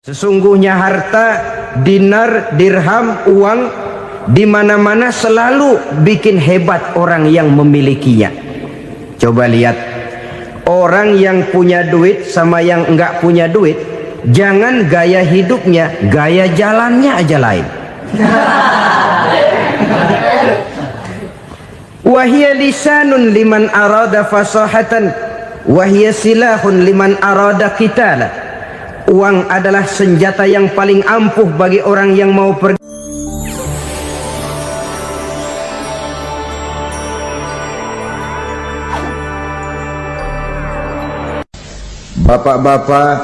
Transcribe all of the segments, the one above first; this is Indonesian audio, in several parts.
Sesungguhnya harta, dinar, dirham, uang di mana-mana selalu bikin hebat orang yang memilikinya. Coba lihat, orang yang punya duit sama yang enggak punya duit, jangan gaya hidupnya, gaya jalannya aja lain. Wahia lisanun liman arada fasahatan, wahia silahun liman arada qitala. Uang adalah senjata yang paling ampuh bagi orang yang mau pergi. Bapak-bapak,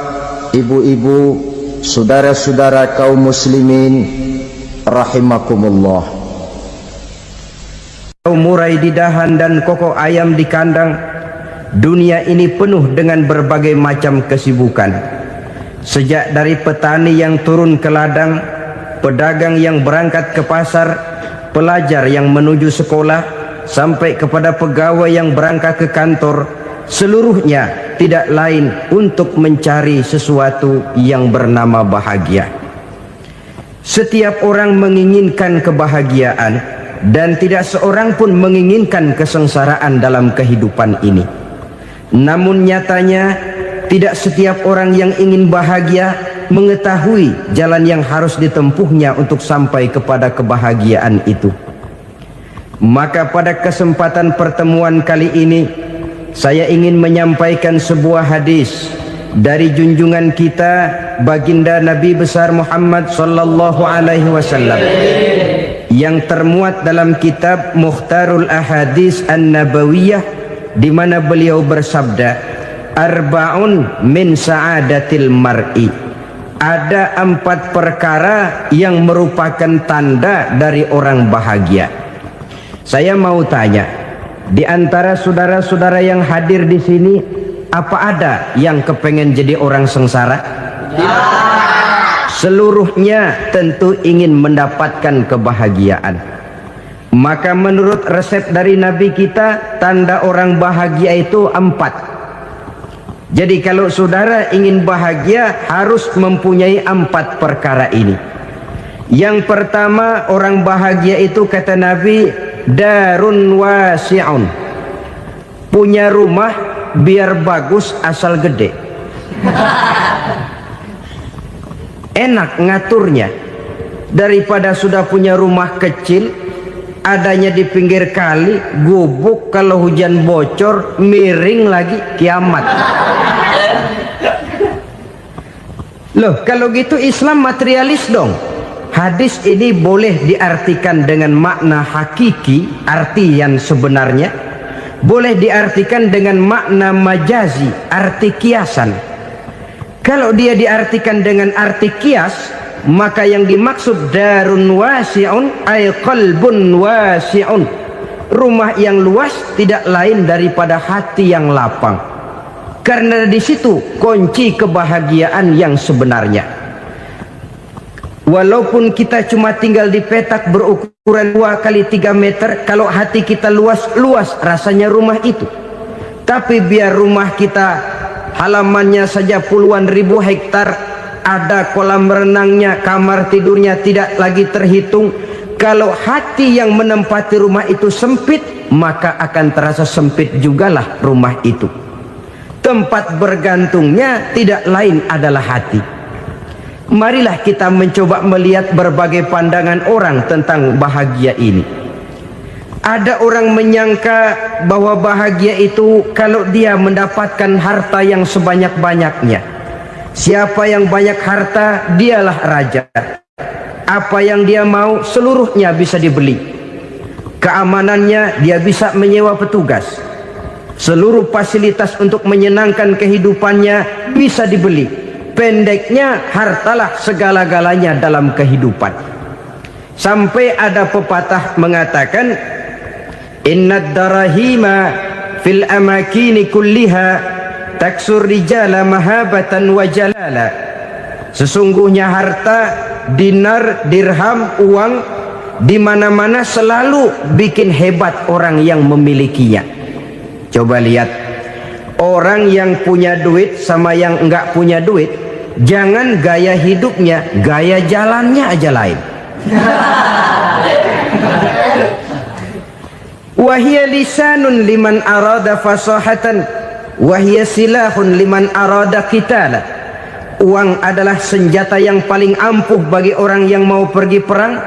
ibu-ibu, saudara-saudara kaum muslimin rahimakumullah. Murai di dahan dan kokok ayam di kandang. Dunia ini penuh dengan berbagai macam kesibukan. Sejak dari petani yang turun ke ladang, pedagang yang berangkat ke pasar, pelajar yang menuju sekolah, sampai kepada pegawai yang berangkat ke kantor, seluruhnya tidak lain untuk mencari sesuatu yang bernama bahagia. Setiap orang menginginkan kebahagiaan, dan tidak seorang pun menginginkan kesengsaraan dalam kehidupan ini. Namun nyatanya tidak setiap orang yang ingin bahagia mengetahui jalan yang harus ditempuhnya untuk sampai kepada kebahagiaan itu. Maka pada kesempatan pertemuan kali ini, saya ingin menyampaikan sebuah hadis dari junjungan kita baginda Nabi besar Muhammad sallallahu alaihi wasallam yang termuat dalam kitab Mukhtarul Ahadits An-Nabawiyah, di mana beliau bersabda, Arba'un min sa'adatil mar'i. Ada 4 perkara yang merupakan tanda dari orang bahagia. Saya mau tanya, di antara saudara-saudara yang hadir di sini, apa ada yang kepengen jadi orang sengsara? Ya. Seluruhnya tentu ingin mendapatkan kebahagiaan. Maka menurut resep dari Nabi kita, tanda orang bahagia itu 4. Jadi kalau saudara ingin bahagia, harus mempunyai 4 perkara ini. Yang pertama, orang bahagia itu kata Nabi, darun wasi'un. Punya rumah biar bagus asal gede. Enak ngaturnya. Daripada sudah punya rumah kecil, adanya di pinggir kali, gubuk, kalau hujan bocor, miring lagi, kiamat. Loh, kalau gitu Islam materialis dong. Hadis ini boleh diartikan dengan makna hakiki, arti yang sebenarnya. Boleh diartikan dengan makna majazi, arti kiasan. Kalau dia diartikan dengan arti kias, maka yang dimaksud darun wasi'un ay qalbun wasi'un. Rumah yang luas tidak lain daripada hati yang lapang. Karena di situ kunci kebahagiaan yang sebenarnya. Walaupun kita cuma tinggal di petak berukuran 2 kali 3 meter, kalau hati kita luas-luas rasanya rumah itu. Tapi biar rumah kita halamannya saja puluhan ribu hektar, ada kolam renangnya, kamar tidurnya tidak lagi terhitung. Kalau hati yang menempati rumah itu sempit, maka akan terasa sempit jugalah rumah itu. Tempat bergantungnya tidak lain adalah hati. Marilah kita mencoba melihat berbagai pandangan orang tentang bahagia ini. Ada orang menyangka bahwa bahagia itu kalau dia mendapatkan harta yang sebanyak-banyaknya. Siapa yang banyak harta, dialah raja. Apa yang dia mau, seluruhnya bisa dibeli. Keamanannya, dia bisa menyewa petugas. Seluruh fasilitas untuk menyenangkan kehidupannya bisa dibeli. Pendeknya, hartalah segala-galanya dalam kehidupan. Sampai ada pepatah mengatakan, innad darahima fil amakini kulliha taksur rijala mahabatan wa jalala. Sesungguhnya harta, dinar, dirham, uang di mana-mana selalu bikin hebat orang yang memilikinya. Coba lihat, orang yang punya duit sama yang enggak punya duit, jangan gaya hidupnya, gaya jalannya aja lain. Wahia lisanun liman arada fasahatan, wahia silahun liman arada qitala. Uang adalah senjata yang paling ampuh bagi orang yang mau pergi perang,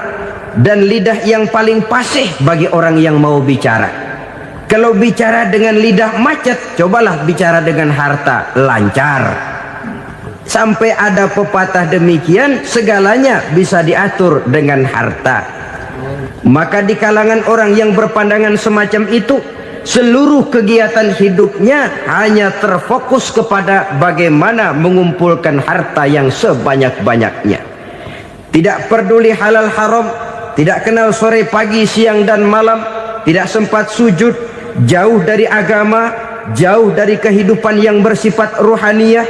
dan lidah yang paling fasih bagi orang yang mau bicara. Kalau bicara dengan lidah macet, cobalah bicara dengan harta, lancar. Sampai ada pepatah demikian, segalanya bisa diatur dengan harta. Maka di kalangan orang yang berpandangan semacam itu, seluruh kegiatan hidupnya hanya terfokus kepada bagaimana mengumpulkan harta yang sebanyak-banyaknya. Tidak peduli halal haram, tidak kenal sore pagi siang dan malam, tidak sempat sujud, jauh dari agama, jauh dari kehidupan yang bersifat ruhaniyah,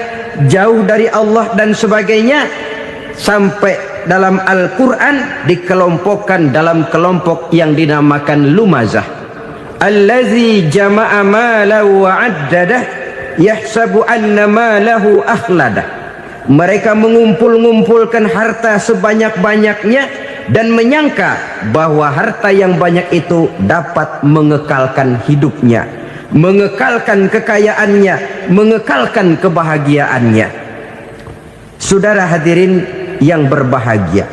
jauh dari Allah dan sebagainya. Sampai dalam Al-Quran dikelompokkan dalam kelompok yang dinamakan lumazah. Allazi jama'a malahu wa'addadah yahsabu anna malahu akhladah. Mereka mengumpul-ngumpulkan harta sebanyak-banyaknya dan menyangka bahwa harta yang banyak itu dapat mengekalkan hidupnya, mengekalkan kekayaannya, mengekalkan kebahagiaannya. Saudara hadirin yang berbahagia,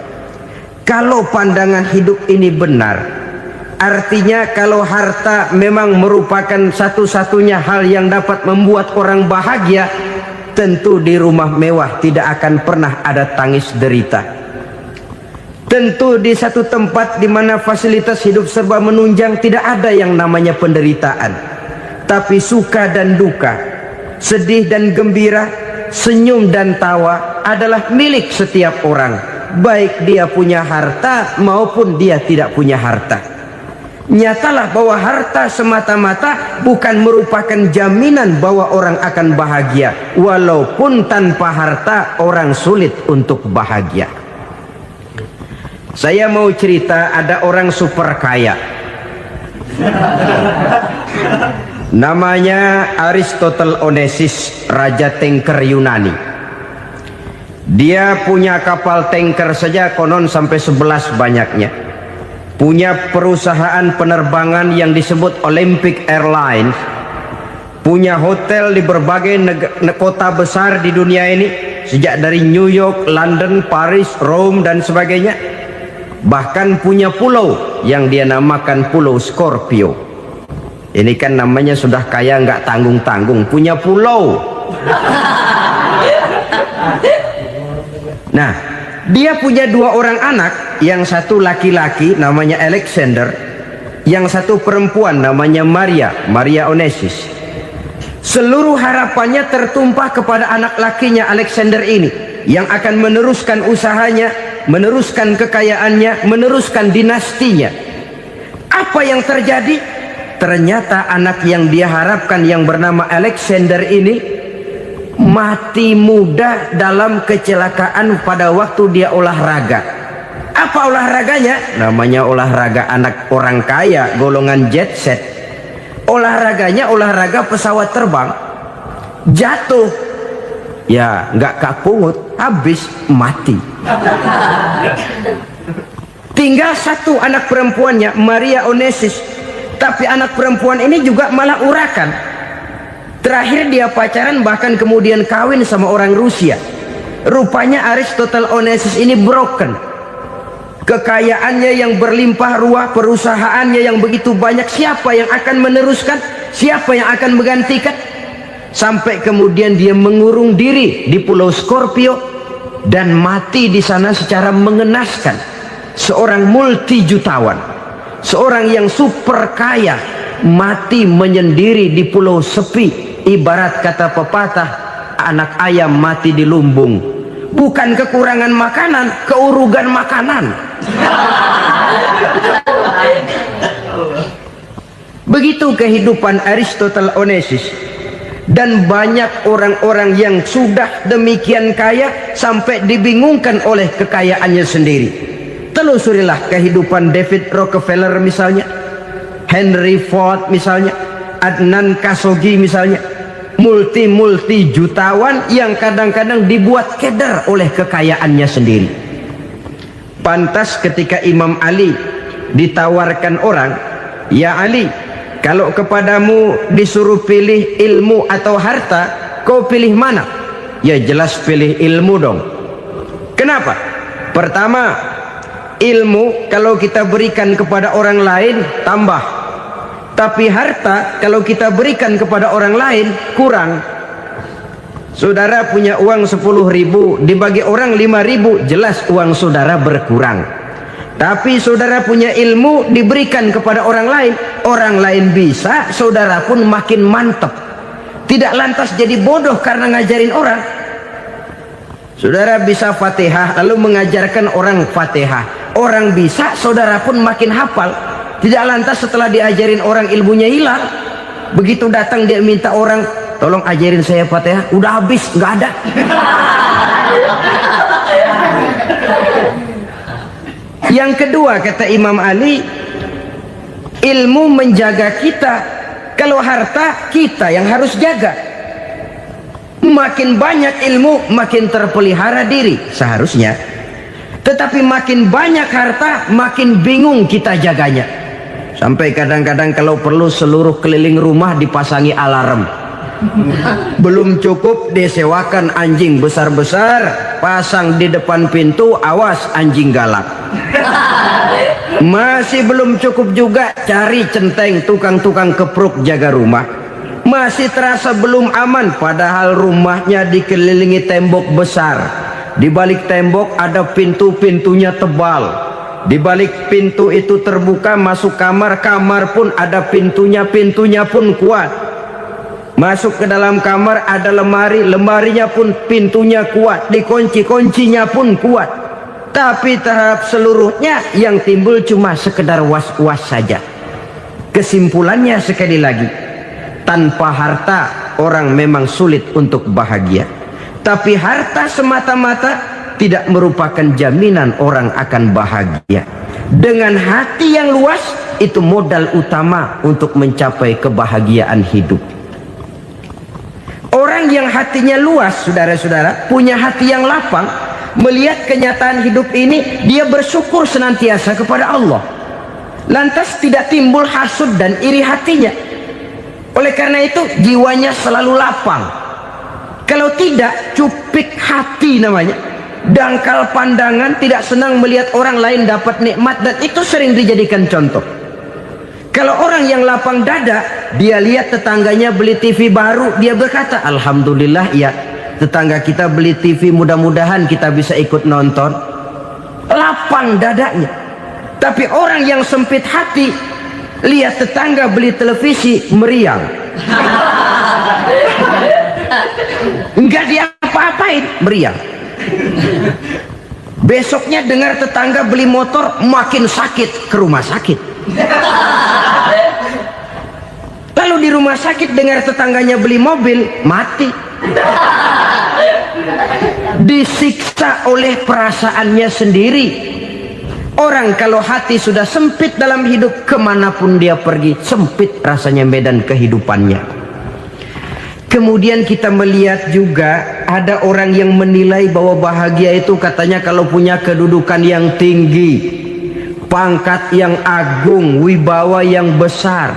kalau pandangan hidup ini benar, artinya kalau harta memang merupakan satu-satunya hal yang dapat membuat orang bahagia, tentu di rumah mewah tidak akan pernah ada tangis derita. Tentu di satu tempat di mana fasilitas hidup serba menunjang tidak ada yang namanya penderitaan. Tapi suka dan duka, sedih dan gembira, senyum dan tawa adalah milik setiap orang, baik dia punya harta maupun dia tidak punya harta. Nyatalah bahwa harta semata-mata bukan merupakan jaminan bahwa orang akan bahagia, walaupun tanpa harta orang sulit untuk bahagia. Saya mau cerita, ada orang super kaya, namanya Aristotle Onesimus, raja tanker Yunani. Dia punya kapal tanker saja konon sampai 11 banyaknya. Punya perusahaan penerbangan yang disebut Olympic Airlines. Punya hotel di berbagai kota besar di dunia ini, sejak dari New York, London, Paris, Rome dan sebagainya. Bahkan punya pulau yang dia namakan Pulau Scorpio. Ini kan namanya sudah kaya nggak tanggung-tanggung, punya pulau. Nah, dia punya 2 orang anak, yang satu laki-laki namanya Alexander, yang satu perempuan namanya Maria Onesimus. Seluruh harapannya tertumpah kepada anak lakinya Alexander ini, yang akan meneruskan usahanya, meneruskan kekayaannya, meneruskan dinastinya. Apa yang terjadi? Ternyata anak yang dia harapkan yang bernama Alexander ini mati muda dalam kecelakaan pada waktu dia olahraga. Apa olahraganya? Namanya olahraga anak orang kaya, golongan jet set. Olahraganya olahraga pesawat terbang. Jatuh, ya nggak kapungut, habis mati. Tinggal satu anak perempuannya, Maria Onesimus. Tapi anak perempuan ini juga malah urakan. Terakhir dia pacaran, bahkan kemudian kawin sama orang Rusia. Rupanya Aristotle Onesimus ini broken. Kekayaannya yang berlimpah ruah, perusahaannya yang begitu banyak, siapa yang akan meneruskan? Siapa yang akan menggantikan? Sampai kemudian dia mengurung diri di Pulau Scorpio dan mati di sana secara mengenaskan. Seorang multi jutawan, seorang yang super kaya, mati menyendiri di pulau sepi. Ibarat kata pepatah, anak ayam mati di lumbung. Bukan kekurangan makanan, keurugan makanan. Begitu kehidupan Aristotle Onesimus. Dan banyak orang-orang yang sudah demikian kaya sampai dibingungkan oleh kekayaannya sendiri. Telusurilah kehidupan David Rockefeller misalnya, Henry Ford misalnya, Adnan Khashoggi misalnya. multi jutawan yang kadang-kadang dibuat keder oleh kekayaannya sendiri. Pantas ketika Imam Ali ditawarkan orang, "Ya Ali, kalau kepadamu disuruh pilih ilmu atau harta, kau pilih mana?" Ya jelas pilih ilmu dong. Kenapa? Pertama, ilmu kalau kita berikan kepada orang lain tambah, tapi harta kalau kita berikan kepada orang lain kurang. Saudara punya uang 10.000, dibagi orang 5.000, jelas uang saudara berkurang. Tapi saudara punya ilmu diberikan kepada orang lain bisa, saudara pun makin mantap. Tidak lantas jadi bodoh karena ngajarin orang. Saudara bisa Fatihah lalu mengajarkan orang Fatihah, orang bisa, saudara pun makin hafal. Tidak lantas setelah diajarin orang ilmunya hilang. Begitu datang dia minta orang, "Tolong ajarin saya Fatihah," udah habis, nggak ada. Yang kedua kata Imam Ali, ilmu menjaga kita. Kalau harta kita yang harus jaga. Makin banyak ilmu makin terpelihara diri seharusnya. Tetapi makin banyak harta makin bingung kita jaganya. Sampai kadang-kadang kalau perlu seluruh keliling rumah dipasangi alarm. Belum cukup disewakan anjing besar-besar, pasang di depan pintu, awas anjing galak. Masih belum cukup juga, cari centeng tukang-tukang kepruk jaga rumah. Masih terasa belum aman, padahal rumahnya dikelilingi tembok besar. Di balik tembok ada pintu-pintunya tebal. Di balik pintu itu terbuka masuk kamar, kamar pun ada pintunya, pintunya pun kuat. Masuk ke dalam kamar ada lemari, lemarinya pun pintunya kuat, dikunci, kuncinya pun kuat. Tapi terhadap seluruhnya yang timbul cuma sekedar was-was saja. Kesimpulannya sekali lagi, tanpa harta orang memang sulit untuk bahagia. Tapi harta semata-mata tidak merupakan jaminan orang akan bahagia. Dengan hati yang luas, itu modal utama untuk mencapai kebahagiaan hidup. Orang yang hatinya luas, saudara-saudara, punya hati yang lapang, melihat kenyataan hidup ini, dia bersyukur senantiasa kepada Allah. Lantas tidak timbul hasud dan iri hatinya. Oleh karena itu jiwanya selalu lapang. Kalau tidak, cupik hati namanya, dangkal pandangan, tidak senang melihat orang lain dapat nikmat, dan itu sering dijadikan contoh. Kalau orang yang lapang dada, dia lihat tetangganya beli TV baru, dia berkata, "Alhamdulillah ya, tetangga kita beli TV, mudah-mudahan kita bisa ikut nonton." Lapang dadanya. Tapi orang yang sempit hati, lihat tetangga beli televisi, meriang. Enggak diapa-apain, meriang. Besoknya dengar tetangga beli motor, makin sakit, ke rumah sakit. Lalu di rumah sakit dengar tetangganya beli mobil, mati. Disiksa oleh perasaannya sendiri. Orang kalau hati sudah sempit dalam hidup, kemanapun dia pergi, sempit rasanya medan kehidupannya. Kemudian kita melihat juga ada orang yang menilai bahwa bahagia itu katanya kalau punya kedudukan yang tinggi, pangkat yang agung, wibawa yang besar.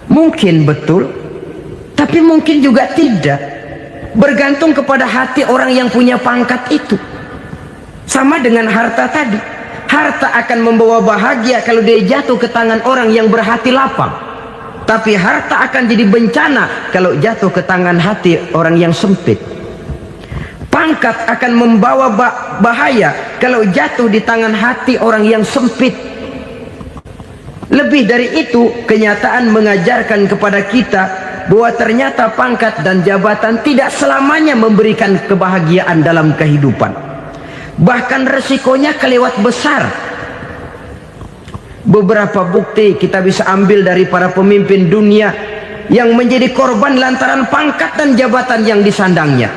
Mungkin betul, tapi mungkin juga tidak. Bergantung kepada hati orang yang punya pangkat itu. Sama dengan harta tadi. Harta akan membawa bahagia kalau dia jatuh ke tangan orang yang berhati lapang. Tapi harta akan jadi bencana kalau jatuh ke tangan hati orang yang sempit. Pangkat akan membawa bahaya kalau jatuh di tangan hati orang yang sempit. Lebih dari itu, kenyataan mengajarkan kepada kita bahwa ternyata pangkat dan jabatan tidak selamanya memberikan kebahagiaan dalam kehidupan. Bahkan resikonya kelewat besar. Beberapa bukti kita bisa ambil dari para pemimpin dunia yang menjadi korban lantaran pangkat dan jabatan yang disandangnya.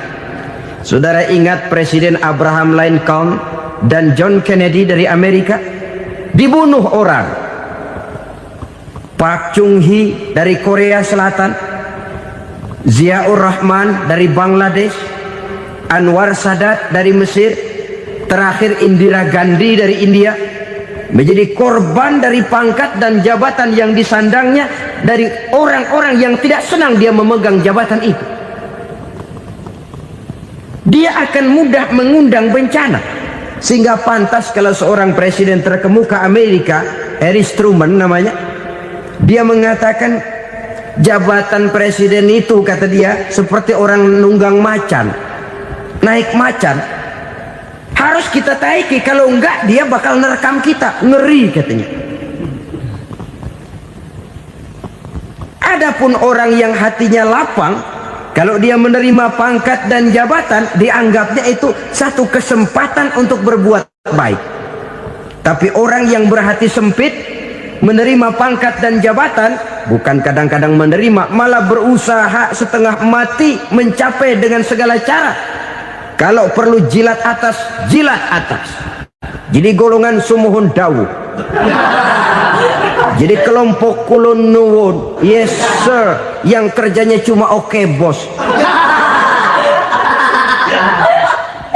Saudara ingat Presiden Abraham Lincoln dan John Kennedy dari Amerika? Dibunuh orang. Park Chung-hee dari Korea Selatan Ziaur Rahman dari Bangladesh, Anwar Sadat dari Mesir, terakhir Indira Gandhi dari India, menjadi korban dari pangkat dan jabatan yang disandangnya dari orang-orang yang tidak senang dia memegang jabatan itu. Dia akan mudah mengundang bencana, sehingga pantas kalau seorang presiden terkemuka Amerika, Harry Truman namanya, dia mengatakan jabatan presiden itu, kata dia, seperti orang nunggang macan, naik macan, harus kita taiki, kalau enggak dia bakal nerekam kita, ngeri katanya. Adapun orang yang hatinya lapang, kalau dia menerima pangkat dan jabatan, dianggapnya itu satu kesempatan untuk berbuat baik. Tapi orang yang berhati sempit, menerima pangkat dan jabatan, bukan kadang-kadang menerima, malah berusaha setengah mati mencapai dengan segala cara. Kalau perlu jilat atas, jilat atas. Jadi golongan sumuhun dawu. Jadi kelompok kulon nuwun, yes sir, yang kerjanya cuma oke bos.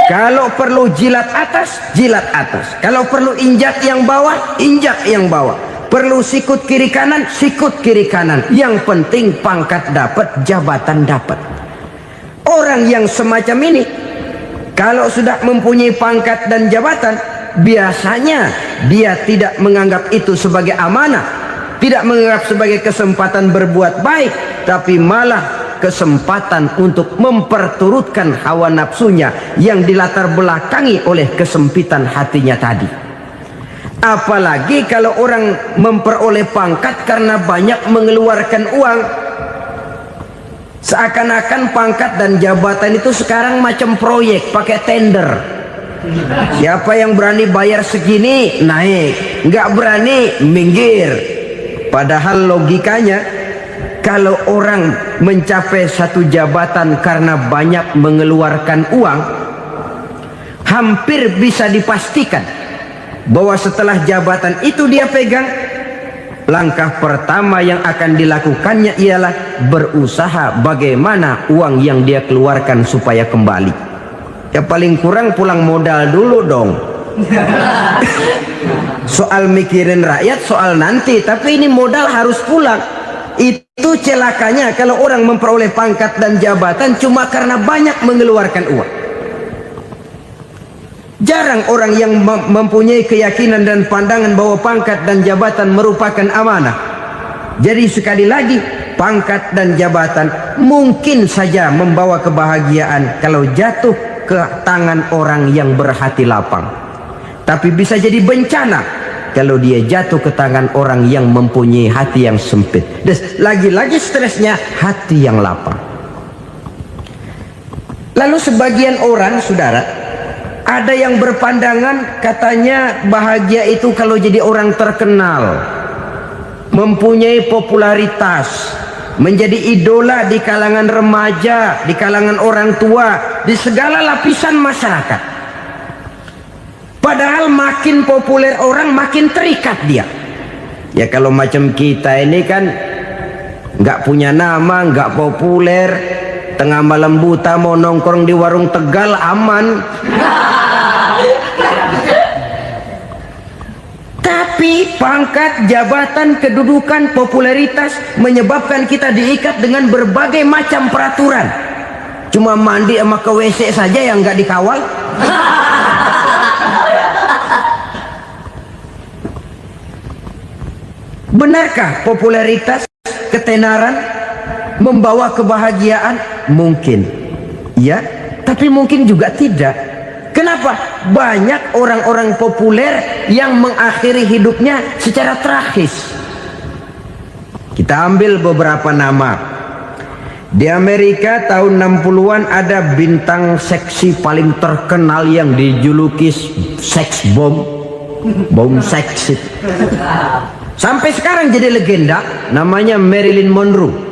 Kalau perlu jilat atas, jilat atas. Kalau perlu injak yang bawah, injak yang bawah. Perlu sikut kiri kanan, sikut kiri kanan. Yang penting pangkat dapat, jabatan dapat. Orang yang semacam ini, kalau sudah mempunyai pangkat dan jabatan, biasanya dia tidak menganggap itu sebagai amanah, tidak menganggap sebagai kesempatan berbuat baik, tapi malah kesempatan untuk memperturutkan hawa nafsunya yang dilatar belakangi oleh kesempitan hatinya tadi. Apalagi kalau orang memperoleh pangkat karena banyak mengeluarkan uang, seakan-akan pangkat dan jabatan itu sekarang macam proyek, pakai tender. Siapa yang berani bayar segini naik, nggak berani minggir. Padahal logikanya, kalau orang mencapai satu jabatan karena banyak mengeluarkan uang, hampir bisa dipastikan bahwa setelah jabatan itu dia pegang, langkah pertama yang akan dilakukannya ialah berusaha bagaimana uang yang dia keluarkan supaya kembali. Ya paling kurang pulang modal dulu dong. Soal mikirin rakyat soal nanti, tapi ini modal harus pulang. Itu celakanya kalau orang memperoleh pangkat dan jabatan cuma karena banyak mengeluarkan uang. Jarang orang yang mempunyai keyakinan dan pandangan bahwa pangkat dan jabatan merupakan amanah. Jadi sekali lagi, pangkat dan jabatan mungkin saja membawa kebahagiaan kalau jatuh ke tangan orang yang berhati lapang, tapi bisa jadi bencana kalau dia jatuh ke tangan orang yang mempunyai hati yang sempit. Dan lagi-lagi stresnya hati yang lapang. Lalu sebagian orang, saudara, ada yang berpandangan katanya bahagia itu kalau jadi orang terkenal, mempunyai popularitas, menjadi idola di kalangan remaja, di kalangan orang tua, di segala lapisan masyarakat. Padahal makin populer orang, makin terikat dia. Ya kalau macam kita ini kan nggak punya nama, nggak populer, tengah malam buta mau nongkrong di warung Tegal aman. Tapi pangkat, jabatan, kedudukan, popularitas menyebabkan kita diikat dengan berbagai macam peraturan. Cuma mandi sama ke WC saja yang nggak dikawal. Benarkah popularitas, ketenaran membawa kebahagiaan? Mungkin ya, tapi mungkin juga tidak. Kenapa? Banyak orang-orang populer yang mengakhiri hidupnya secara tragis. Kita ambil beberapa nama. Di Amerika tahun 60-an ada bintang seksi paling terkenal yang dijuluki seks bom, bom seks. Sampai sekarang jadi legenda, namanya Marilyn Monroe.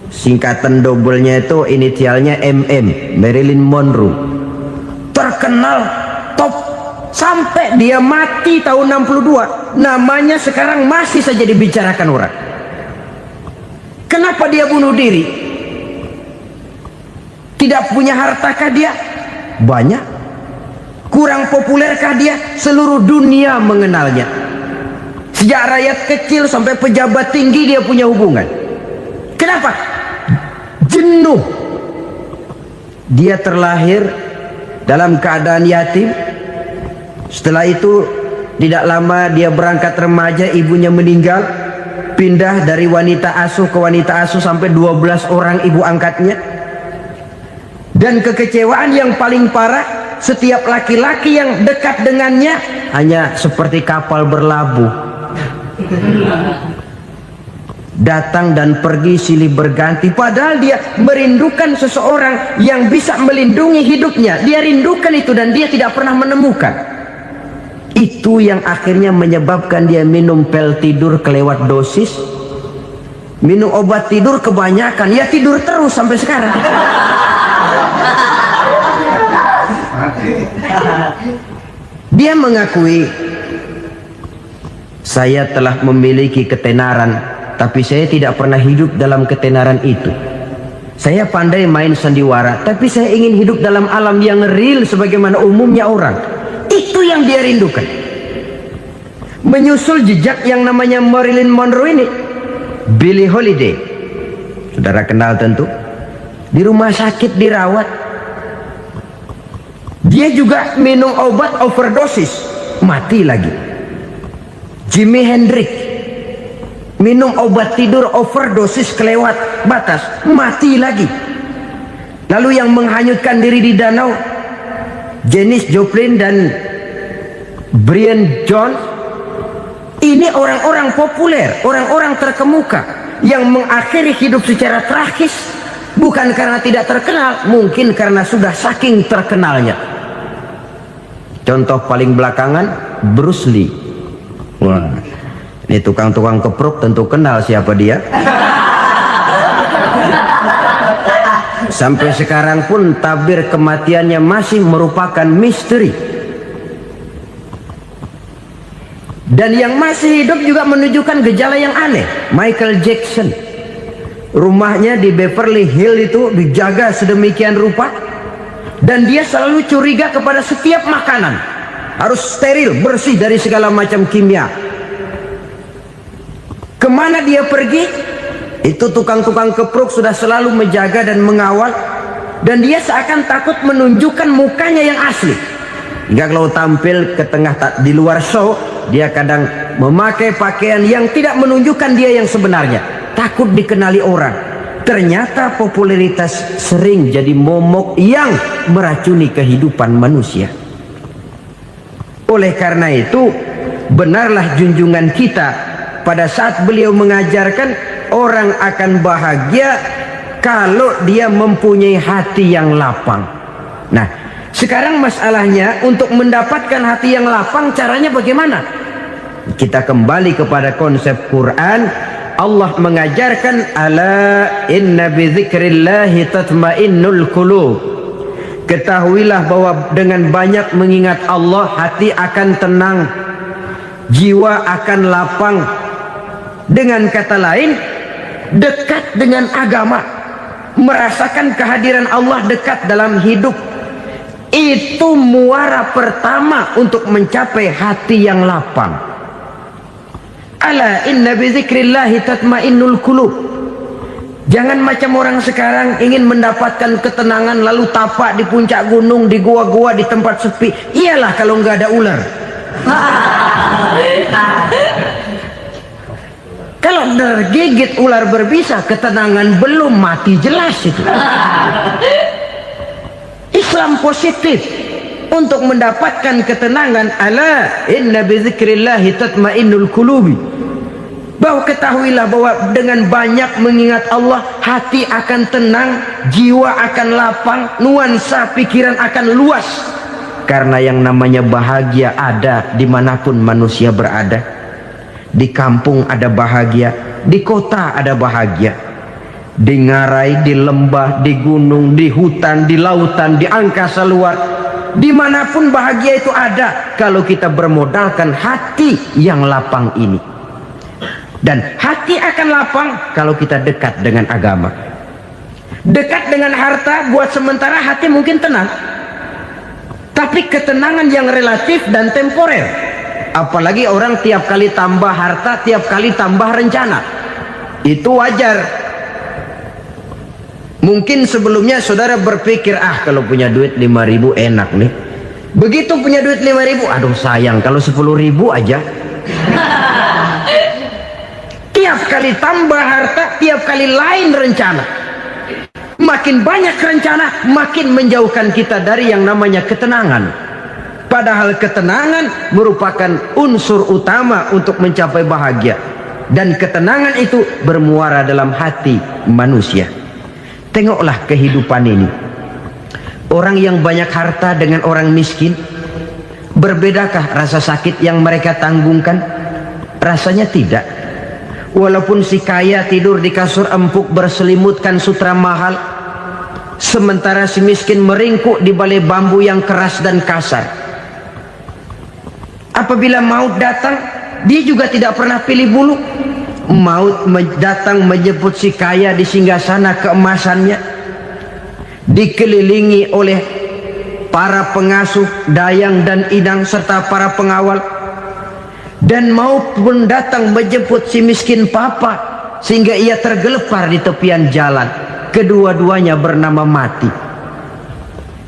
Singkatan doublenya itu inisialnya MM, Marilyn Monroe. Terkenal top sampai dia mati tahun 62, namanya sekarang masih saja dibicarakan orang. Kenapa dia bunuh diri? Tidak punya hartakah dia? Banyak. Kurang populerkah dia? Seluruh dunia mengenalnya. Sejak rakyat kecil sampai pejabat tinggi dia punya hubungan. Kenapa? Jenuh. Dia terlahir dalam keadaan yatim. Setelah itu tidak lama dia berangkat remaja, ibunya meninggal. Pindah dari wanita asuh ke wanita asuh sampai 12 orang ibu angkatnya. Dan kekecewaan yang paling parah, setiap laki-laki yang dekat dengannya hanya seperti kapal berlabuh. Datang dan pergi silih berganti, padahal dia merindukan seseorang yang bisa melindungi hidupnya. Dia rindukan itu dan dia tidak pernah menemukan. Itu yang akhirnya menyebabkan dia minum pil tidur kelewat dosis, minum obat tidur kebanyakan, ya tidur terus sampai sekarang. Dia mengakui, saya telah memiliki ketenaran, tapi saya tidak pernah hidup dalam ketenaran itu. Saya pandai main sandiwara, tapi saya ingin hidup dalam alam yang real sebagaimana umumnya orang. Itu yang dia rindukan. Menyusul jejak yang namanya Marilyn Monroe ini, Billie Holiday, saudara kenal tentu. Di rumah sakit dirawat. Dia juga minum obat overdosis, mati lagi. Jimi Hendrix minum obat tidur overdosis kelewat batas, mati lagi. Lalu yang menghanyutkan diri di danau, Janis Joplin dan Brian Jones. Ini orang-orang populer, orang-orang terkemuka yang mengakhiri hidup secara tragis, bukan karena tidak terkenal, mungkin karena sudah saking terkenalnya. Contoh paling belakangan, Bruce Lee. Wah, ini tukang-tukang kepruk tentu kenal siapa dia. Sampai sekarang pun tabir kematiannya masih merupakan misteri. Dan yang masih hidup juga menunjukkan gejala yang aneh. Michael Jackson, rumahnya di Beverly Hills itu dijaga sedemikian rupa, dan dia selalu curiga kepada setiap makanan harus steril, bersih dari segala macam kimia. Kemana dia pergi, itu tukang-tukang kepruk sudah selalu menjaga dan mengawal, dan dia seakan takut menunjukkan mukanya yang asli. Hingga kalau tampil ke tengah di luar show, dia kadang memakai pakaian yang tidak menunjukkan dia yang sebenarnya, takut dikenali orang. Ternyata popularitas sering jadi momok yang meracuni kehidupan manusia. Oleh karena itu, benarlah junjungan kita pada saat beliau mengajarkan orang akan bahagia kalau dia mempunyai hati yang lapang. Nah, sekarang masalahnya untuk mendapatkan hati yang lapang, caranya bagaimana? Kita kembali kepada konsep Quran. Allah mengajarkan, ala inna bi dzikrillahi tatmainnul qulub. Ketahuilah bahwa dengan banyak mengingat Allah, hati akan tenang, jiwa akan lapang. Dengan kata lain, dekat dengan agama, merasakan kehadiran Allah dekat dalam hidup. Itu muara pertama untuk mencapai hati yang lapang. Ala inna bi dzikrillahi tatmainnul qulub. Jangan macam orang sekarang ingin mendapatkan ketenangan lalu tapak di puncak gunung, di gua-gua, di tempat sepi. Iyalah kalau nggak ada ular. Kalau tergigit ular berbisa, ketenangan belum, mati jelas itu. Islam positif untuk mendapatkan ketenangan. Ala inna bi dzikrillahi tatmainnul qulubi. Bahwa ketahuilah bahwa dengan banyak mengingat Allah, hati akan tenang, jiwa akan lapang, nuansa pikiran akan luas. Karena yang namanya bahagia ada dimanapun manusia berada. Di kampung ada bahagia, di kota ada bahagia, di ngarai, di lembah, di gunung, di hutan, di lautan, di angkasa luar, dimanapun bahagia itu ada kalau kita bermodalkan hati yang lapang ini. Dan hati akan lapang kalau kita dekat dengan agama. Dekat dengan harta buat sementara hati mungkin tenang, tapi ketenangan yang relatif dan temporer. Apalagi orang tiap kali tambah harta, tiap kali tambah rencana, itu wajar. Mungkin sebelumnya saudara berpikir, kalau punya duit 5.000 enak nih. Begitu punya duit 5.000, aduh sayang kalau 10.000 aja. Tiap kali tambah harta, tiap kali lain rencana. Makin banyak rencana, makin menjauhkan kita dari yang namanya ketenangan. Padahal ketenangan merupakan unsur utama untuk mencapai bahagia. Dan ketenangan itu bermuara dalam hati manusia. Tengoklah kehidupan ini. Orang yang banyak harta dengan orang miskin, berbedakah rasa sakit yang mereka tanggungkan? Rasanya tidak. Walaupun si kaya tidur di kasur empuk berselimutkan sutra mahal, sementara si miskin meringkuk di balai bambu yang keras dan kasar. Apabila maut datang, dia juga tidak pernah pilih bulu. Maut datang menjemput si kaya di singgasana keemasannya, dikelilingi oleh para pengasuh, dayang dan inang serta para pengawal. Dan maut pun datang menjemput si miskin papa, sehingga ia tergelepar di tepian jalan. Kedua-duanya bernama mati.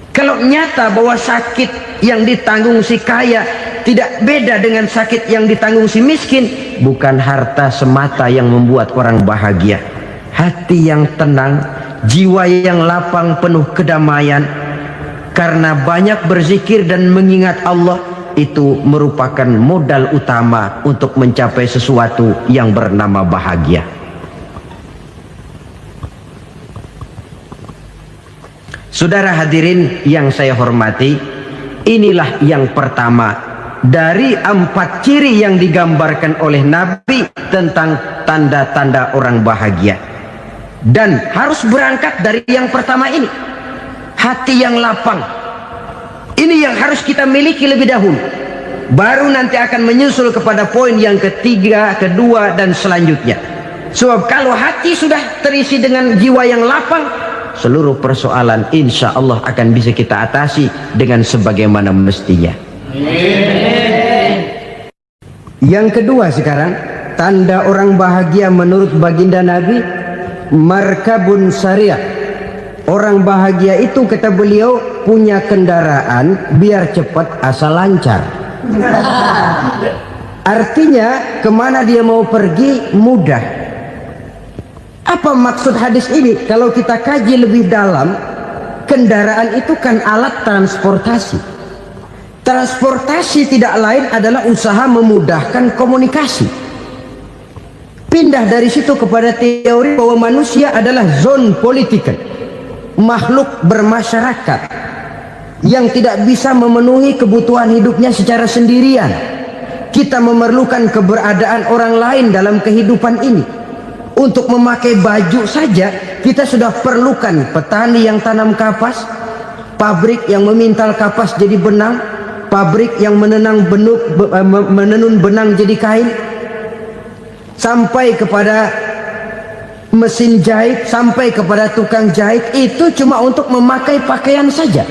Kalau nyata bahwa sakit yang ditanggung si kaya tidak beda dengan sakit yang ditanggung si miskin, bukan harta semata yang membuat orang bahagia. Hati yang tenang, jiwa yang lapang penuh kedamaian, karena banyak berzikir dan mengingat Allah, itu merupakan modal utama untuk mencapai sesuatu yang bernama bahagia. Saudara hadirin yang saya hormati, inilah yang pertama dari 4 ciri yang digambarkan oleh Nabi tentang tanda-tanda orang bahagia. Dan harus berangkat dari yang pertama ini, hati yang lapang. Ini yang harus kita miliki lebih dahulu, baru nanti akan menyusul kepada poin yang ketiga, kedua, dan selanjutnya. Sebab kalau hati sudah terisi dengan jiwa yang lapang, seluruh persoalan insya Allah akan bisa kita atasi dengan sebagaimana mestinya. Yang kedua sekarang, tanda orang bahagia menurut baginda Nabi, markabun syariah. Orang bahagia itu, kata beliau, punya kendaraan biar cepat asal lancar. Artinya kemana dia mau pergi mudah. Apa maksud hadis ini? Kalau kita kaji lebih dalam, kendaraan itu kan alat transportasi. Transportasi tidak lain adalah usaha memudahkan komunikasi. Pindah dari situ kepada teori bahwa manusia adalah zon political, makhluk bermasyarakat yang tidak bisa memenuhi kebutuhan hidupnya secara sendirian. Kita memerlukan keberadaan orang lain dalam kehidupan ini. Untuk memakai baju saja kita sudah perlukan petani yang tanam kapas, pabrik yang memintal kapas jadi benang, pabrik yang menenun benang jadi kain, sampai kepada mesin jahit, sampai kepada tukang jahit. Itu cuma untuk memakai pakaian saja.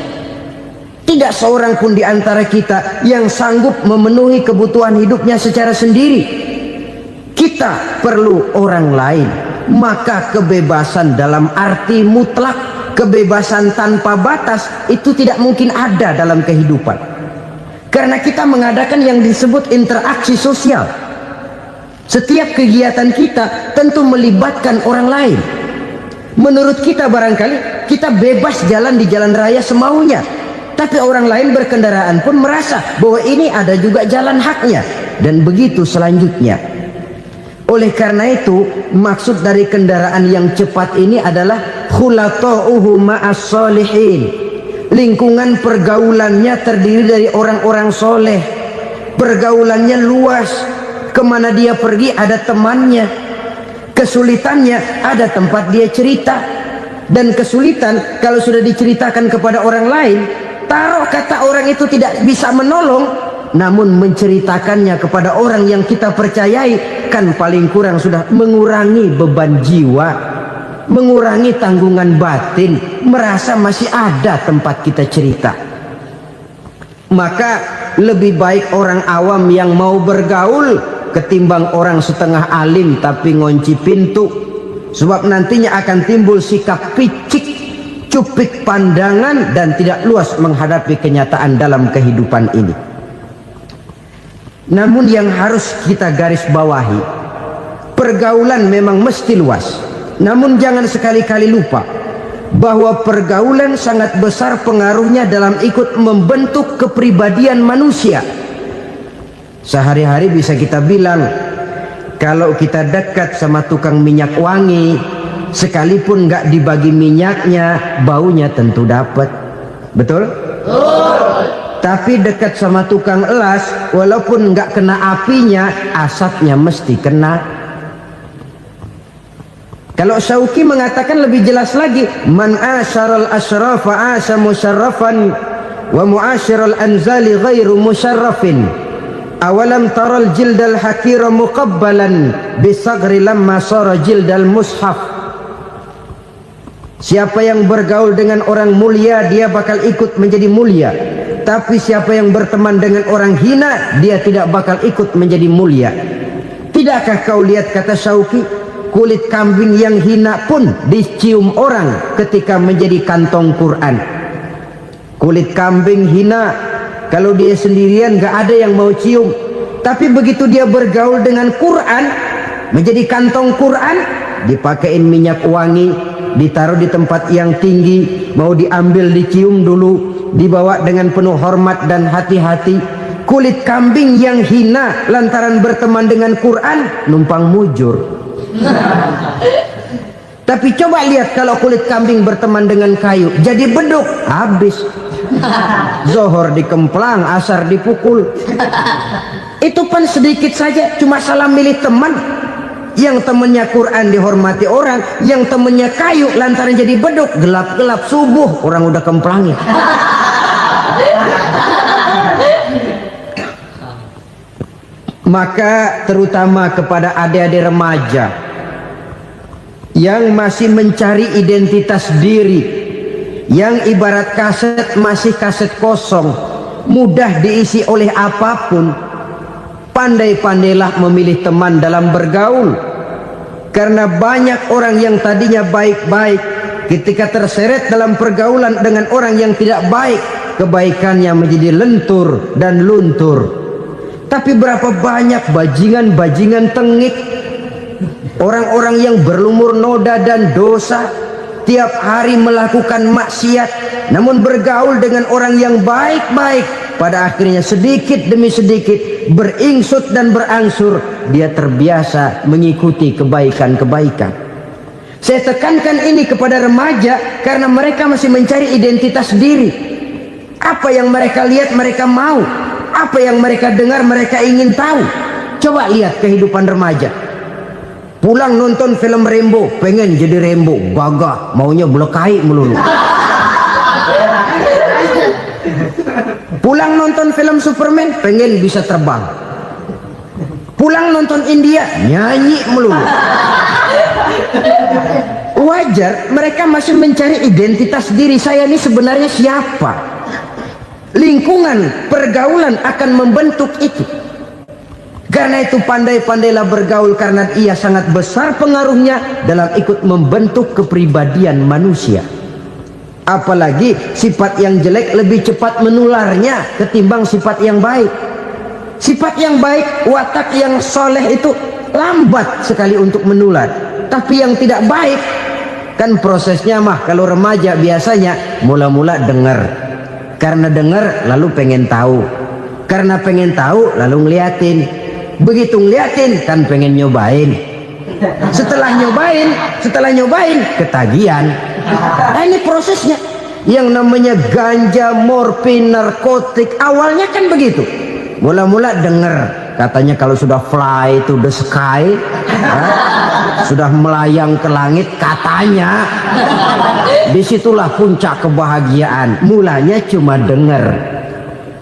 Tidak seorang pun di antara kita yang sanggup memenuhi kebutuhan hidupnya secara sendiri. Kita perlu orang lain. Maka kebebasan dalam arti mutlak, kebebasan tanpa batas, itu tidak mungkin ada dalam kehidupan. Karena kita mengadakan yang disebut interaksi sosial. Setiap kegiatan kita tentu melibatkan orang lain. Menurut kita barangkali kita bebas jalan di jalan raya semaunya, tapi orang lain berkendaraan pun merasa bahwa ini ada juga jalan haknya, dan begitu selanjutnya. Oleh karena itu, maksud dari kendaraan yang cepat ini adalah khulata'uhu ma'as solihin. Lingkungan pergaulannya terdiri dari orang-orang soleh. Pergaulannya luas. Kemana dia pergi ada temannya. Kesulitannya ada tempat dia cerita. Dan kesulitan kalau sudah diceritakan kepada orang lain, taruh kata orang itu tidak bisa menolong, namun menceritakannya kepada orang yang kita percayai, kan paling kurang sudah mengurangi beban jiwa. mengurangi tanggungan batin, merasa masih ada tempat kita cerita. Maka lebih baik orang awam yang mau bergaul ketimbang orang setengah alim tapi ngunci pintu. Sebab nantinya akan timbul sikap picik, cupik pandangan, dan tidak luas menghadapi kenyataan dalam kehidupan ini. Namun yang harus kita garis bawahi, pergaulan memang mesti luas. Namun jangan sekali-kali lupa bahwa pergaulan sangat besar pengaruhnya dalam ikut membentuk kepribadian manusia. Sehari-hari bisa kita bilang, kalau kita dekat sama tukang minyak wangi, sekalipun nggak dibagi minyaknya, baunya tentu dapat. Betul? Tapi dekat sama tukang elas, walaupun nggak kena apinya, asapnya mesti kena. Kalau Syauqi mengatakan lebih jelas lagi, man asyaral asyrafa asa musyarrafan wa muasyiral anzali ghairu musyarrafin. Awalam taral jildal hakira muqabbalan bisagri lamma sara jildal mushaf. Siapa yang bergaul dengan orang mulia, dia bakal ikut menjadi mulia. Tapi siapa yang berteman dengan orang hina, dia tidak bakal ikut menjadi mulia. Tidakkah kau lihat, kata Syauqi, kulit kambing yang hina pun dicium orang ketika menjadi kantong Quran. Kulit kambing hina, kalau dia sendirian gak ada yang mau cium. Tapi begitu dia bergaul dengan Quran, menjadi kantong Quran, dipakein minyak wangi, ditaruh di tempat yang tinggi, mau diambil dicium dulu, dibawa dengan penuh hormat dan hati-hati. Kulit kambing yang hina lantaran berteman dengan Quran, numpang mujur. Tapi coba lihat kalau kulit kambing berteman dengan kayu, jadi beduk, habis. Zohor dikemplang, asar dipukul. Itu pun sedikit saja, cuma salah milih teman. Yang temannya Quran dihormati orang, yang temannya kayu lantaran jadi beduk, gelap-gelap subuh orang udah kemplangin. Maka terutama kepada adik-adik remaja yang masih mencari identitas diri, yang ibarat kaset masih kaset kosong, mudah diisi oleh apapun, pandai-pandailah memilih teman dalam bergaul. Karena banyak orang yang tadinya baik-baik, ketika terseret dalam pergaulan dengan orang yang tidak baik, kebaikannya menjadi lentur dan luntur. Tapi berapa banyak bajingan-bajingan tengik, orang-orang yang berlumur noda dan dosa, tiap hari melakukan maksiat, namun bergaul dengan orang yang baik-baik, pada akhirnya sedikit demi sedikit beringsut dan berangsur dia terbiasa mengikuti kebaikan-kebaikan. Saya tekankan ini kepada remaja karena mereka masih mencari identitas diri. Apa yang mereka lihat mereka mau, apa yang mereka dengar mereka ingin tahu. Coba lihat kehidupan remaja. Pulang nonton film Rambo, pengen jadi Rambo, gagah, maunya belekai melulu. Pulang nonton film Superman, pengen bisa terbang. Pulang nonton India, nyanyi melulu. Wajar, mereka masih mencari identitas diri. Saya ini sebenarnya siapa? Lingkungan, pergaulan akan membentuk itu. Karena itu pandai-pandailah bergaul, karena ia sangat besar pengaruhnya dalam ikut membentuk kepribadian manusia. Apalagi sifat yang jelek lebih cepat menularnya ketimbang sifat yang baik. Sifat yang baik, watak yang soleh itu lambat sekali untuk menular. Tapi yang tidak baik, kan prosesnya mah kalau remaja biasanya mula-mula dengar. Karena dengar lalu pengen tahu. Karena pengen tahu lalu ngeliatin. Begitu ngeliatin kan pengen nyobain. Setelah nyobain ketagihan. Nah, ini prosesnya. Yang namanya ganja, morfin, narkotik, awalnya kan begitu. Mula-mula dengar, katanya kalau sudah fly to the sky, sudah melayang ke langit, katanya disitulah puncak kebahagiaan. Mulanya cuma dengar.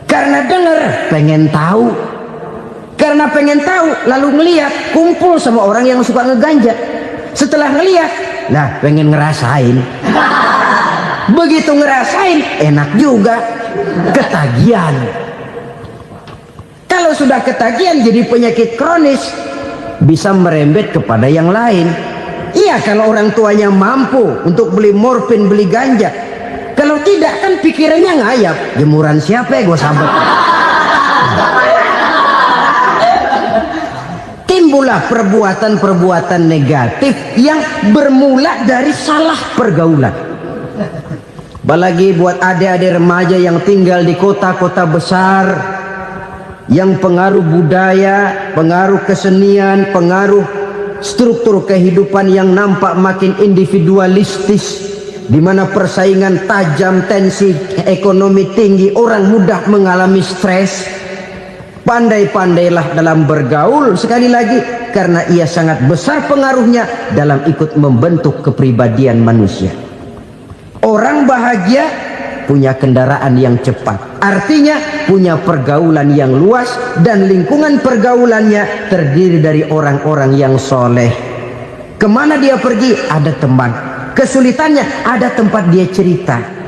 Karena dengar pengen tahu. Karena pengen tahu lalu ngeliat, kumpul sama orang yang suka ngeganja. Setelah ngeliat Nah, pengen ngerasain. Begitu ngerasain, enak juga. Ketagihan. Kalau sudah ketagihan jadi penyakit kronis, bisa merembet kepada yang lain. Iya, kalau orang tuanya mampu untuk beli morfin, beli ganja. Kalau tidak, kan pikirannya ngayap. Jemuran siapa ya gue sahabat? Timbullah perbuatan-perbuatan negatif yang bermula dari salah pergaulan. Apalagi buat adik-adik remaja yang tinggal di kota-kota besar, yang pengaruh budaya, pengaruh kesenian, pengaruh struktur kehidupan yang nampak makin individualistis, di mana persaingan tajam, tensi ekonomi tinggi, orang mudah mengalami stres. Pandai-pandailah dalam bergaul, sekali lagi, karena ia sangat besar pengaruhnya dalam ikut membentuk kepribadian manusia. Orang bahagia punya kendaraan yang cepat, artinya punya pergaulan yang luas, dan lingkungan pergaulannya terdiri dari orang-orang yang soleh. Kemana dia pergi, ada teman. Kesulitannya, ada tempat dia cerita.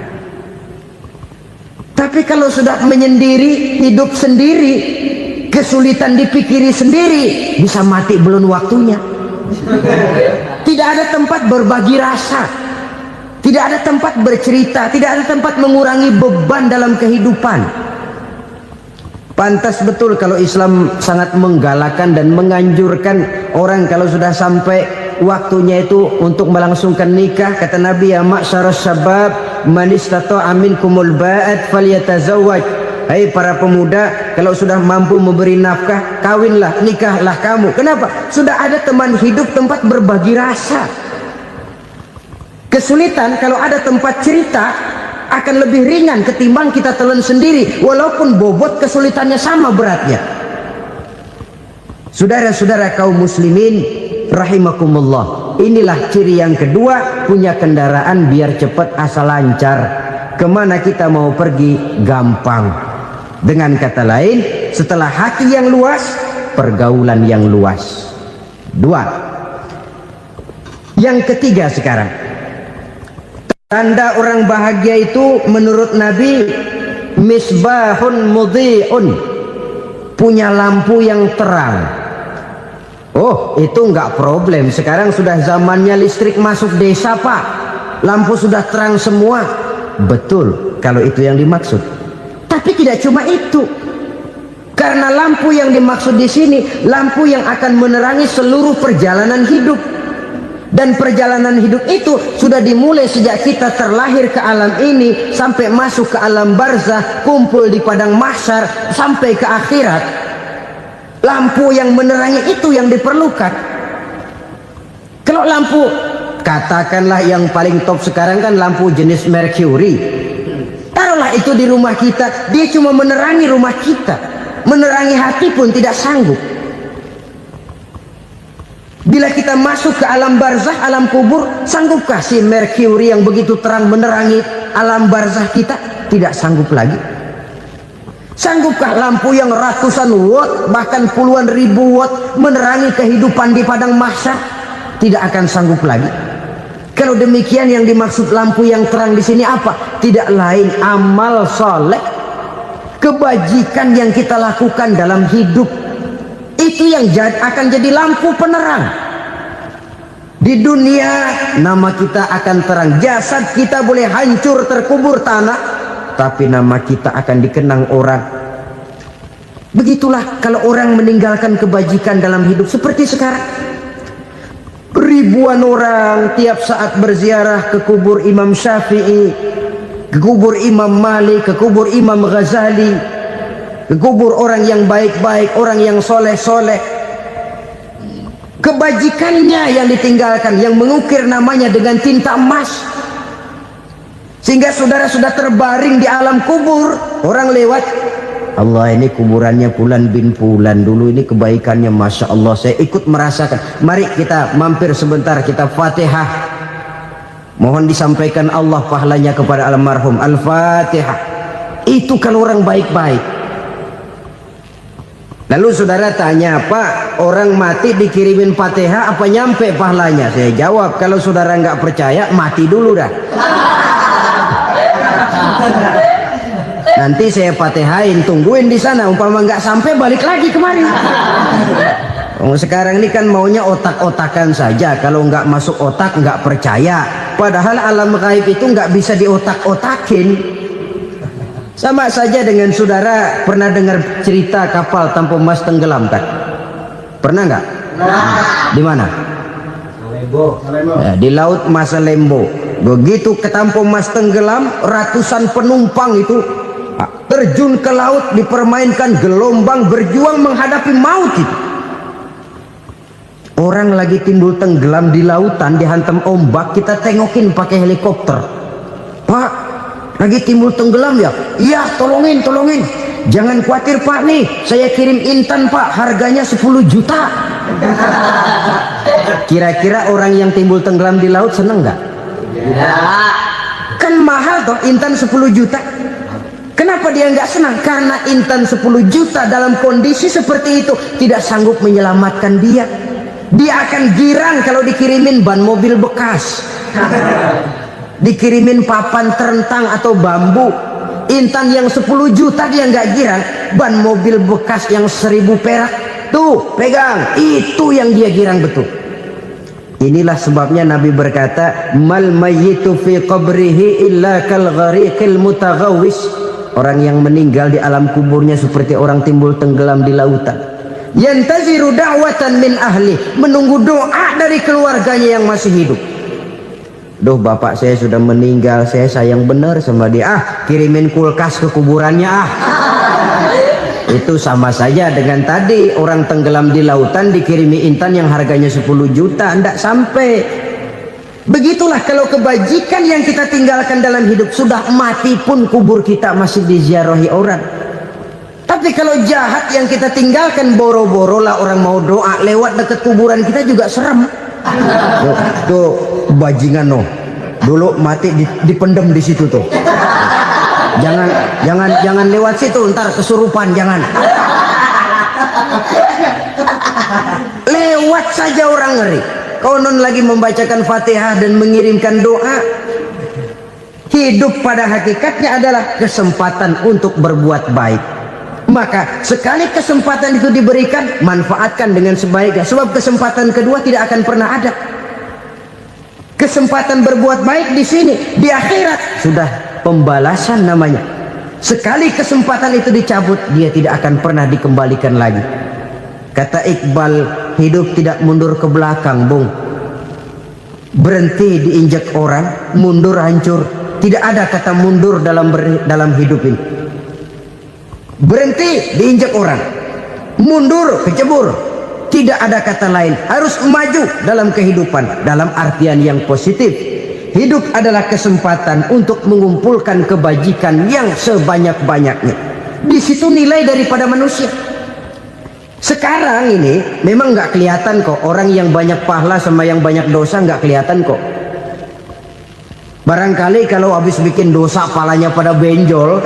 Tapi kalau sudah menyendiri, hidup sendiri, kesulitan dipikiri sendiri, bisa mati belum waktunya. Tidak ada tempat berbagi rasa, tidak ada tempat bercerita, tidak ada tempat mengurangi beban dalam kehidupan. Pantas betul kalau Islam sangat menggalakkan dan menganjurkan orang kalau sudah sampai waktunya itu untuk melangsungkan nikah. Kata Nabi, ya ma'syaras syabab man istata'a minkumul ba'at falyatazawwaj. Hai para pemuda, kalau sudah mampu memberi nafkah, kawinlah, nikahlah kamu. Kenapa? Sudah ada teman hidup, tempat berbagi rasa. Kesulitan kalau ada tempat cerita akan lebih ringan ketimbang kita telan sendiri, walaupun bobot kesulitannya sama beratnya. Saudara-saudara kaum muslimin rahimakumullah, inilah ciri yang kedua, punya kendaraan biar cepat asal lancar. Kemana kita mau pergi gampang. Dengan kata lain, setelah hati yang luas, pergaulan yang luas. Dua. Yang ketiga sekarang, tanda orang bahagia itu menurut Nabi, misbahun mudhi'un, punya lampu yang terang. Oh, itu enggak problem. Sekarang sudah zamannya listrik masuk desa, Pak. Lampu sudah terang semua. Betul, kalau itu yang dimaksud. Tapi tidak cuma itu. Karena lampu yang dimaksud di sini, lampu yang akan menerangi seluruh perjalanan hidup. Dan perjalanan hidup itu sudah dimulai sejak kita terlahir ke alam ini, sampai masuk ke alam barzah, kumpul di padang mahsyar, sampai ke akhirat. Lampu yang menerangi itu yang diperlukan. Kalau lampu, katakanlah yang paling top sekarang kan lampu jenis Mercury. Taruhlah itu di rumah kita, dia cuma menerangi rumah kita, menerangi hati pun tidak sanggup. Bila kita masuk ke alam barzah, alam kubur, sanggupkah si Mercury yang begitu terang menerangi alam barzah kita? Tidak sanggup lagi. Sanggupkah lampu yang ratusan watt, bahkan puluhan ribu watt menerangi kehidupan di padang mahsyar? Tidak akan sanggup lagi. Kalau demikian, yang dimaksud lampu yang terang di sini apa? Tidak lain amal soleh, kebajikan yang kita lakukan dalam hidup. Itu yang akan jadi lampu penerang. Di dunia nama kita akan terang, jasad kita boleh hancur terkubur tanah, tapi nama kita akan dikenang orang. Begitulah kalau orang meninggalkan kebajikan dalam hidup seperti sekarang. Ribuan orang tiap saat berziarah ke kubur Imam Syafi'i, ke kubur Imam Malik, ke kubur Imam Ghazali, ke kubur orang yang baik-baik, orang yang soleh-soleh. Kebajikannya yang ditinggalkan, yang mengukir namanya dengan tinta emas, sehingga saudara sudah terbaring di alam kubur. Orang lewat, Allah, ini kuburannya Fulan bin Fulan, dulu ini kebaikannya Masya Allah, saya ikut merasakan. Mari kita mampir sebentar, kita Fatihah, mohon disampaikan Allah pahalanya kepada almarhum. Al-Fatihah. Itu kan orang baik-baik. Lalu saudara tanya, Pak, orang mati dikirimin Fatihah apa nyampe pahalanya? Saya jawab, kalau saudara nggak percaya, mati dulu dah. Nanti saya Fatihain, tungguin di sana. Umpama nggak sampai, balik lagi kemari. Sekarang ini kan maunya otak-otakan saja. Kalau nggak masuk otak, nggak percaya. Padahal alam gaib itu nggak bisa diotak-otakin. Sama saja dengan saudara pernah dengar cerita kapal tanpa emas tenggelam kan? Pernah nggak? Di mana? Ya, di laut Masalembo. Begitu ketampo emas tenggelam, ratusan penumpang itu terjun ke laut, dipermainkan gelombang, berjuang menghadapi maut itu. Orang lagi timbul tenggelam di lautan, dihantam ombak, kita tengokin pakai helikopter. Pak, lagi timbul tenggelam ya? Iya, tolongin. Jangan khawatir Pak, nih saya kirim intan Pak, harganya 10 juta. Kira-kira orang yang timbul tenggelam di laut seneng nggak? Ya. Kan mahal toh intan 10 juta. Kenapa dia nggak senang? Karena intan 10 juta dalam kondisi seperti itu tidak sanggup menyelamatkan dia. Dia akan girang kalau dikirimin ban mobil bekas, dikirimin papan terentang atau bambu. Intan yang 10 juta dia nggak girang. Ban mobil bekas yang 1000 perak, tuh pegang, itu yang dia girang betul. Inilah sebabnya Nabi berkata, mal mayyitu fi qabrihi illa kal ghariqil mutaghawwis. Orang yang meninggal di alam kuburnya seperti orang timbul tenggelam di lautan. Yantaziru da'watan min ahli, menunggu doa dari keluarganya yang masih hidup. Duh, bapak saya sudah meninggal, saya sayang benar sama dia. Kirimin kulkas ke kuburannya Itu sama saja dengan tadi orang tenggelam di lautan dikirimi intan yang harganya 10 juta, ndak sampai. Begitulah kalau kebajikan yang kita tinggalkan dalam hidup, sudah mati pun kubur kita masih diziarahi orang. Tapi kalau jahat yang kita tinggalkan, boro-boro lah orang mau doa lewat dekat kuburan kita juga serem. Tuh bajingan no, dulu mati dipendem di situ tuh. Jangan lewat situ, ntar kesurupan, jangan. Lewat saja orang ngeri. Konon lagi membacakan Fatihah dan mengirimkan doa. Hidup pada hakikatnya adalah kesempatan untuk berbuat baik. Maka sekali kesempatan itu diberikan, manfaatkan dengan sebaiknya. Sebab kesempatan kedua tidak akan pernah ada. Kesempatan berbuat baik di sini, di akhirat sudah pembalasan namanya. Sekali kesempatan itu dicabut, dia tidak akan pernah dikembalikan lagi. Kata Iqbal, hidup tidak mundur ke belakang, Bung. Berhenti diinjak orang, mundur hancur. Tidak ada kata mundur dalam hidup ini. Berhenti diinjak orang, mundur kecebur. Tidak ada kata lain, harus maju dalam kehidupan dalam artian yang positif. Hidup adalah kesempatan untuk mengumpulkan kebajikan yang sebanyak-banyaknya. Di situ nilai daripada manusia. Sekarang ini memang nggak kelihatan kok, orang yang banyak pahala sama yang banyak dosa nggak kelihatan kok. Barangkali kalau habis bikin dosa palanya pada benjol,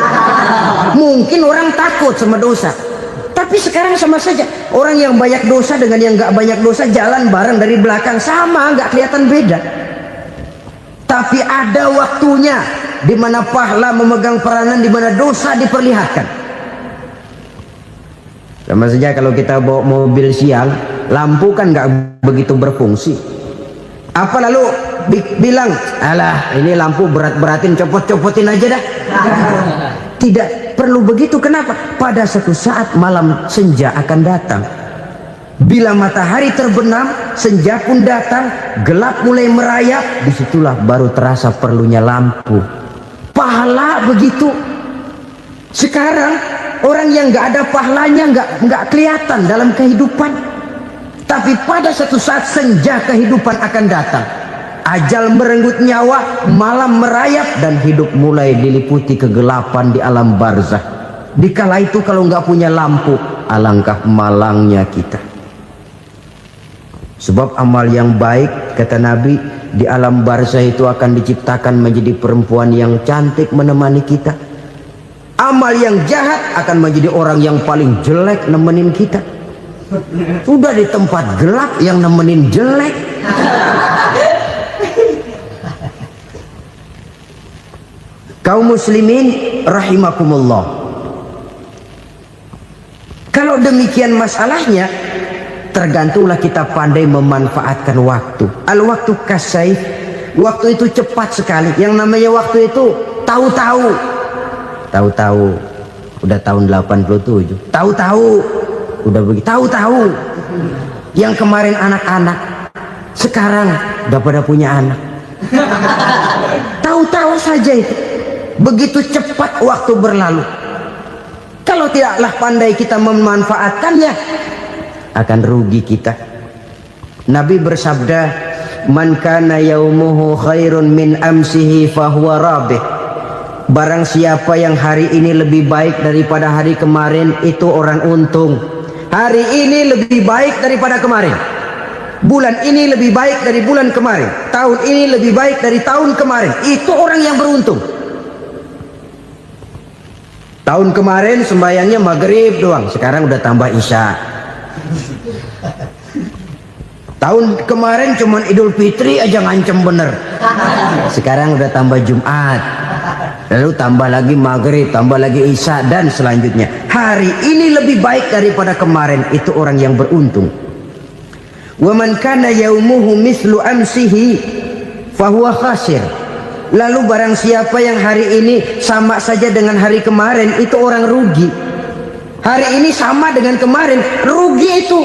mungkin orang takut sama dosa. Tapi sekarang sama saja, orang yang banyak dosa dengan yang nggak banyak dosa jalan bareng dari belakang, sama, nggak kelihatan beda. Tapi ada waktunya di mana pahala memegang peranan, di mana dosa diperlihatkan. Sama saja kalau kita bawa mobil siang, lampu kan nggak begitu berfungsi. Apa lalu bilang, alah ini lampu berat-beratin, copot-copotin aja dah. Tidak perlu begitu. Kenapa? Pada satu saat malam senja akan datang. Bila matahari terbenam, senja pun datang, gelap mulai merayap, disitulah baru terasa perlunya lampu. Pahala begitu. Sekarang orang yang nggak ada pahalanya nggak kelihatan dalam kehidupan. Tapi pada satu saat senja kehidupan akan datang. Ajal merenggut nyawa, malam merayap, dan hidup mulai diliputi kegelapan di alam barzah. Dikala itu kalau nggak punya lampu, alangkah malangnya kita. Sebab amal yang baik, kata Nabi, di alam barzah itu akan diciptakan menjadi perempuan yang cantik menemani kita. Amal yang jahat akan menjadi orang yang paling jelek nemenin kita. Sudah di tempat gelap yang nemenin jelek. Kaum muslimin rahimakumullah. Kalau demikian masalahnya, tergantunglah kita pandai memanfaatkan waktu. Al-waktu kasayf. Waktu itu cepat sekali. Yang namanya waktu itu tahu-tahu udah tahun 87, tahu-tahu udah begitu, tahu-tahu yang kemarin anak-anak sekarang udah pada punya anak. Tahu-tahu saja itu. Begitu cepat waktu berlalu. Kalau tidaklah pandai kita memanfaatkannya, akan rugi kita. Nabi bersabda, man kana yaumuhu khairun min amsihi fahuwa rabih. Barang siapa yang hari ini lebih baik daripada hari kemarin, itu orang untung. Hari ini lebih baik daripada kemarin. Bulan ini lebih baik dari bulan kemarin. Tahun ini lebih baik dari tahun kemarin. Itu orang yang beruntung. Tahun kemarin sembayangnya maghrib doang, sekarang udah tambah isya. Tahun kemarin cuman Idul Fitri aja ngancem bener, sekarang udah tambah Jumat, lalu tambah lagi maghrib, tambah lagi isya, dan selanjutnya. Hari ini lebih baik daripada kemarin, itu orang yang beruntung. Wa man kana yaumuhu mislu amsihi fahuwa khasir. Lalu barang siapa yang hari ini sama saja dengan hari kemarin, itu orang rugi. Hari ini sama dengan kemarin, rugi itu.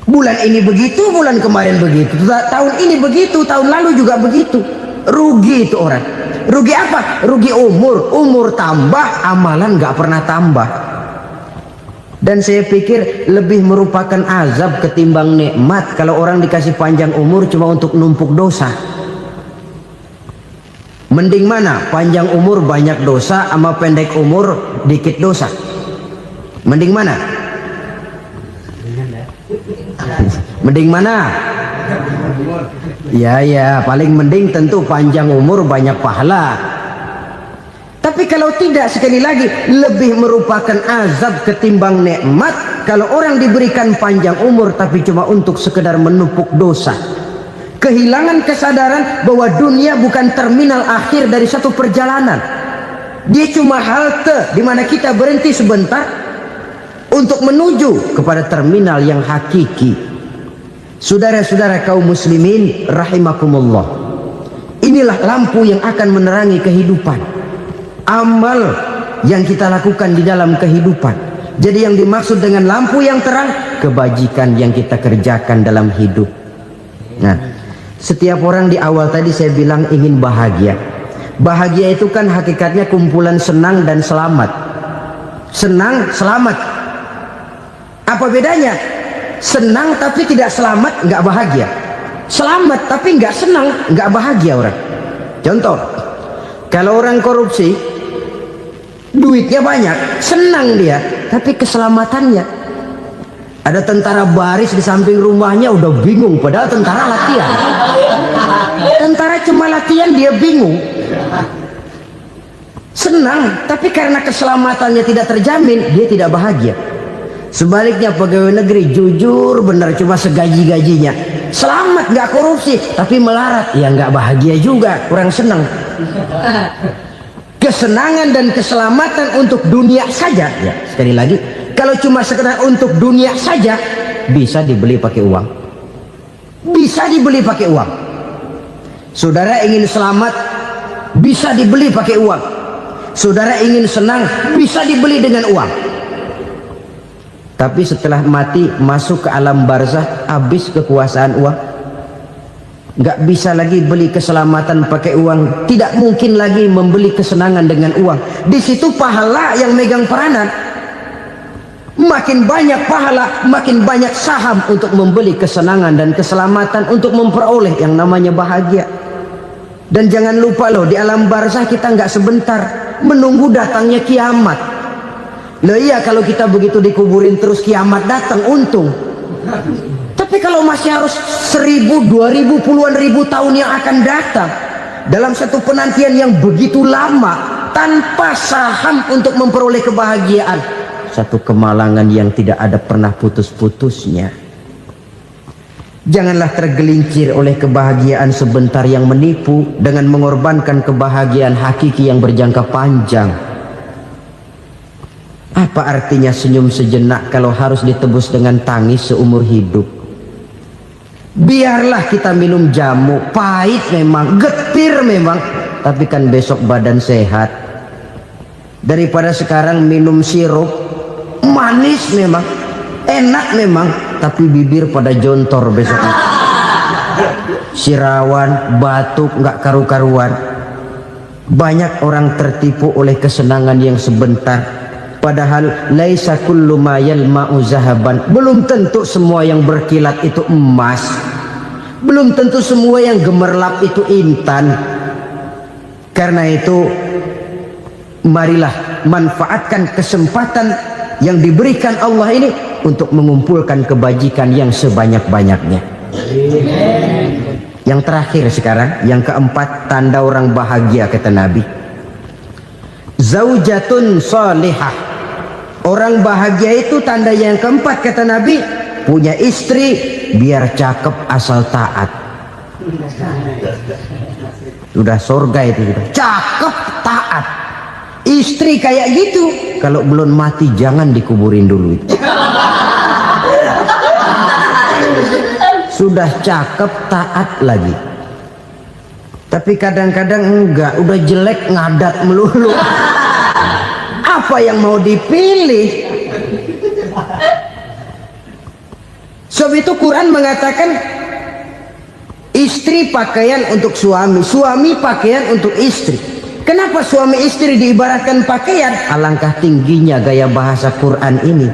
Bulan ini begitu, bulan kemarin begitu, tahun ini begitu, tahun lalu juga begitu. Rugi itu orang. Rugi apa? Rugi umur. Umur tambah, amalan gak pernah tambah. Dan saya pikir lebih merupakan azab ketimbang nikmat kalau orang dikasih panjang umur cuma untuk numpuk dosa. Mending mana? Panjang umur banyak dosa sama pendek umur dikit dosa? Mending mana? Mending mana? Ya, paling mending tentu panjang umur banyak pahala. Tapi kalau tidak, sekali lagi, lebih merupakan azab ketimbang nikmat kalau orang diberikan panjang umur tapi cuma untuk sekedar menumpuk dosa. Kehilangan kesadaran bahwa dunia bukan terminal akhir dari satu perjalanan. Dia cuma halte di mana kita berhenti sebentar untuk menuju kepada terminal yang hakiki. Saudara-saudara kaum muslimin rahimakumullah. Inilah lampu yang akan menerangi kehidupan. Amal yang kita lakukan di dalam kehidupan. Jadi yang dimaksud dengan lampu yang terang, kebajikan yang kita kerjakan dalam hidup. Nah, setiap orang di awal tadi saya bilang ingin bahagia. Bahagia itu kan hakikatnya kumpulan senang dan selamat. Senang, selamat. Apa bedanya? Senang tapi tidak selamat, nggak bahagia. Selamat tapi nggak senang, nggak bahagia orang. Contoh, kalau orang korupsi, duitnya banyak, senang dia, tapi keselamatannya. Ada tentara baris di samping rumahnya udah bingung, padahal tentara latihan. Tentara cuma latihan, dia bingung. Senang, tapi karena keselamatannya tidak terjamin, dia tidak bahagia. Sebaliknya pegawai negeri jujur benar, cuma segaji-gajinya, selamat nggak korupsi, tapi melarat, ya nggak bahagia juga, kurang senang. Kesenangan dan keselamatan untuk dunia saja, ya sekali lagi, kalau cuma sekedar untuk dunia saja, bisa dibeli pakai uang. Bisa dibeli pakai uang. Saudara ingin selamat, bisa dibeli pakai uang. Saudara ingin senang, bisa dibeli dengan uang. Tapi setelah mati, masuk ke alam barzah, habis kekuasaan uang. Nggak bisa lagi beli keselamatan pakai uang. Tidak mungkin lagi membeli kesenangan dengan uang. Di situ pahala yang megang peranan. Makin banyak pahala, makin banyak saham untuk membeli kesenangan dan keselamatan, untuk memperoleh yang namanya bahagia. Dan jangan lupa loh, di alam barzah kita nggak sebentar, menunggu datangnya kiamat. Loh iya, kalau kita begitu dikuburin terus kiamat datang, untung. Tapi kalau masih harus 1000, 2000, puluhan ribu tahun yang akan datang dalam satu penantian yang begitu lama, tanpa saham untuk memperoleh kebahagiaan. Satu kemalangan yang tidak ada pernah putus-putusnya. Janganlah tergelincir oleh kebahagiaan sebentar yang menipu dengan mengorbankan kebahagiaan hakiki yang berjangka panjang. Apa artinya senyum sejenak kalau harus ditebus dengan tangis seumur hidup? Biarlah kita minum jamu, pahit memang, getir memang, tapi kan besok badan sehat. Daripada sekarang minum sirup, manis memang, enak memang, tapi bibir pada jontor besoknya. Sirawan, batuk, nggak karu-karuan. Banyak orang tertipu oleh kesenangan yang sebentar. Padahal laisa kullu ma yalma'u zahaban. Belum tentu semua yang berkilat itu emas. Belum tentu semua yang gemerlap itu intan. Karena itu marilah manfaatkan kesempatan yang diberikan Allah ini untuk mengumpulkan kebajikan yang sebanyak-banyaknya. Yang terakhir sekarang, yang keempat, tanda orang bahagia kata Nabi. Zaujatun salihah. Orang bahagia itu tanda yang keempat kata Nabi, punya istri biar cakep asal taat. Sudah surga itu sudah. Cakep taat. Istri kayak gitu kalau belum mati jangan dikuburin dulu itu. Sudah cakep taat lagi. Tapi kadang-kadang enggak, udah jelek ngadat melulu. Apa yang mau dipilih? Sebab itu Quran mengatakan istri pakaian untuk suami, suami pakaian untuk istri. Kenapa suami istri diibaratkan pakaian? Alangkah tingginya gaya bahasa Quran ini.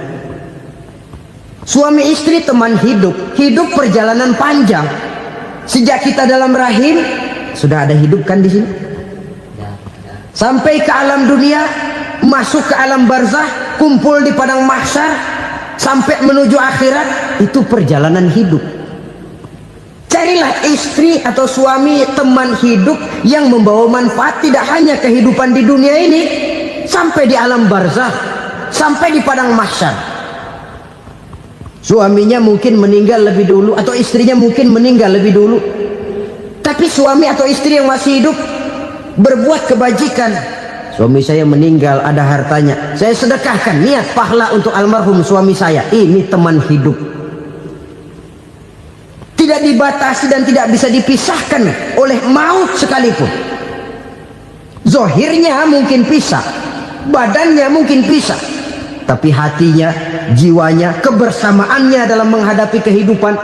Suami istri teman hidup, hidup perjalanan panjang. Sejak kita dalam rahim sudah ada hidup kan di sini. Sampai ke alam dunia, masuk ke alam barzah, kumpul di padang mahsyar, sampai menuju akhirat, itu perjalanan hidup. Carilah istri atau suami teman hidup yang membawa manfaat tidak hanya kehidupan di dunia ini, sampai di alam barzah, sampai di padang mahsyar. Suaminya mungkin meninggal lebih dulu atau istrinya mungkin meninggal lebih dulu, tapi suami atau istri yang masih hidup berbuat kebajikan. Suami saya meninggal, ada hartanya, saya sedekahkan, niat pahala untuk almarhum suami saya. Ini teman hidup, tidak dibatasi dan tidak bisa dipisahkan oleh maut sekalipun. Zohirnya mungkin pisah, badannya mungkin pisah, tapi hatinya, jiwanya, kebersamaannya dalam menghadapi kehidupan.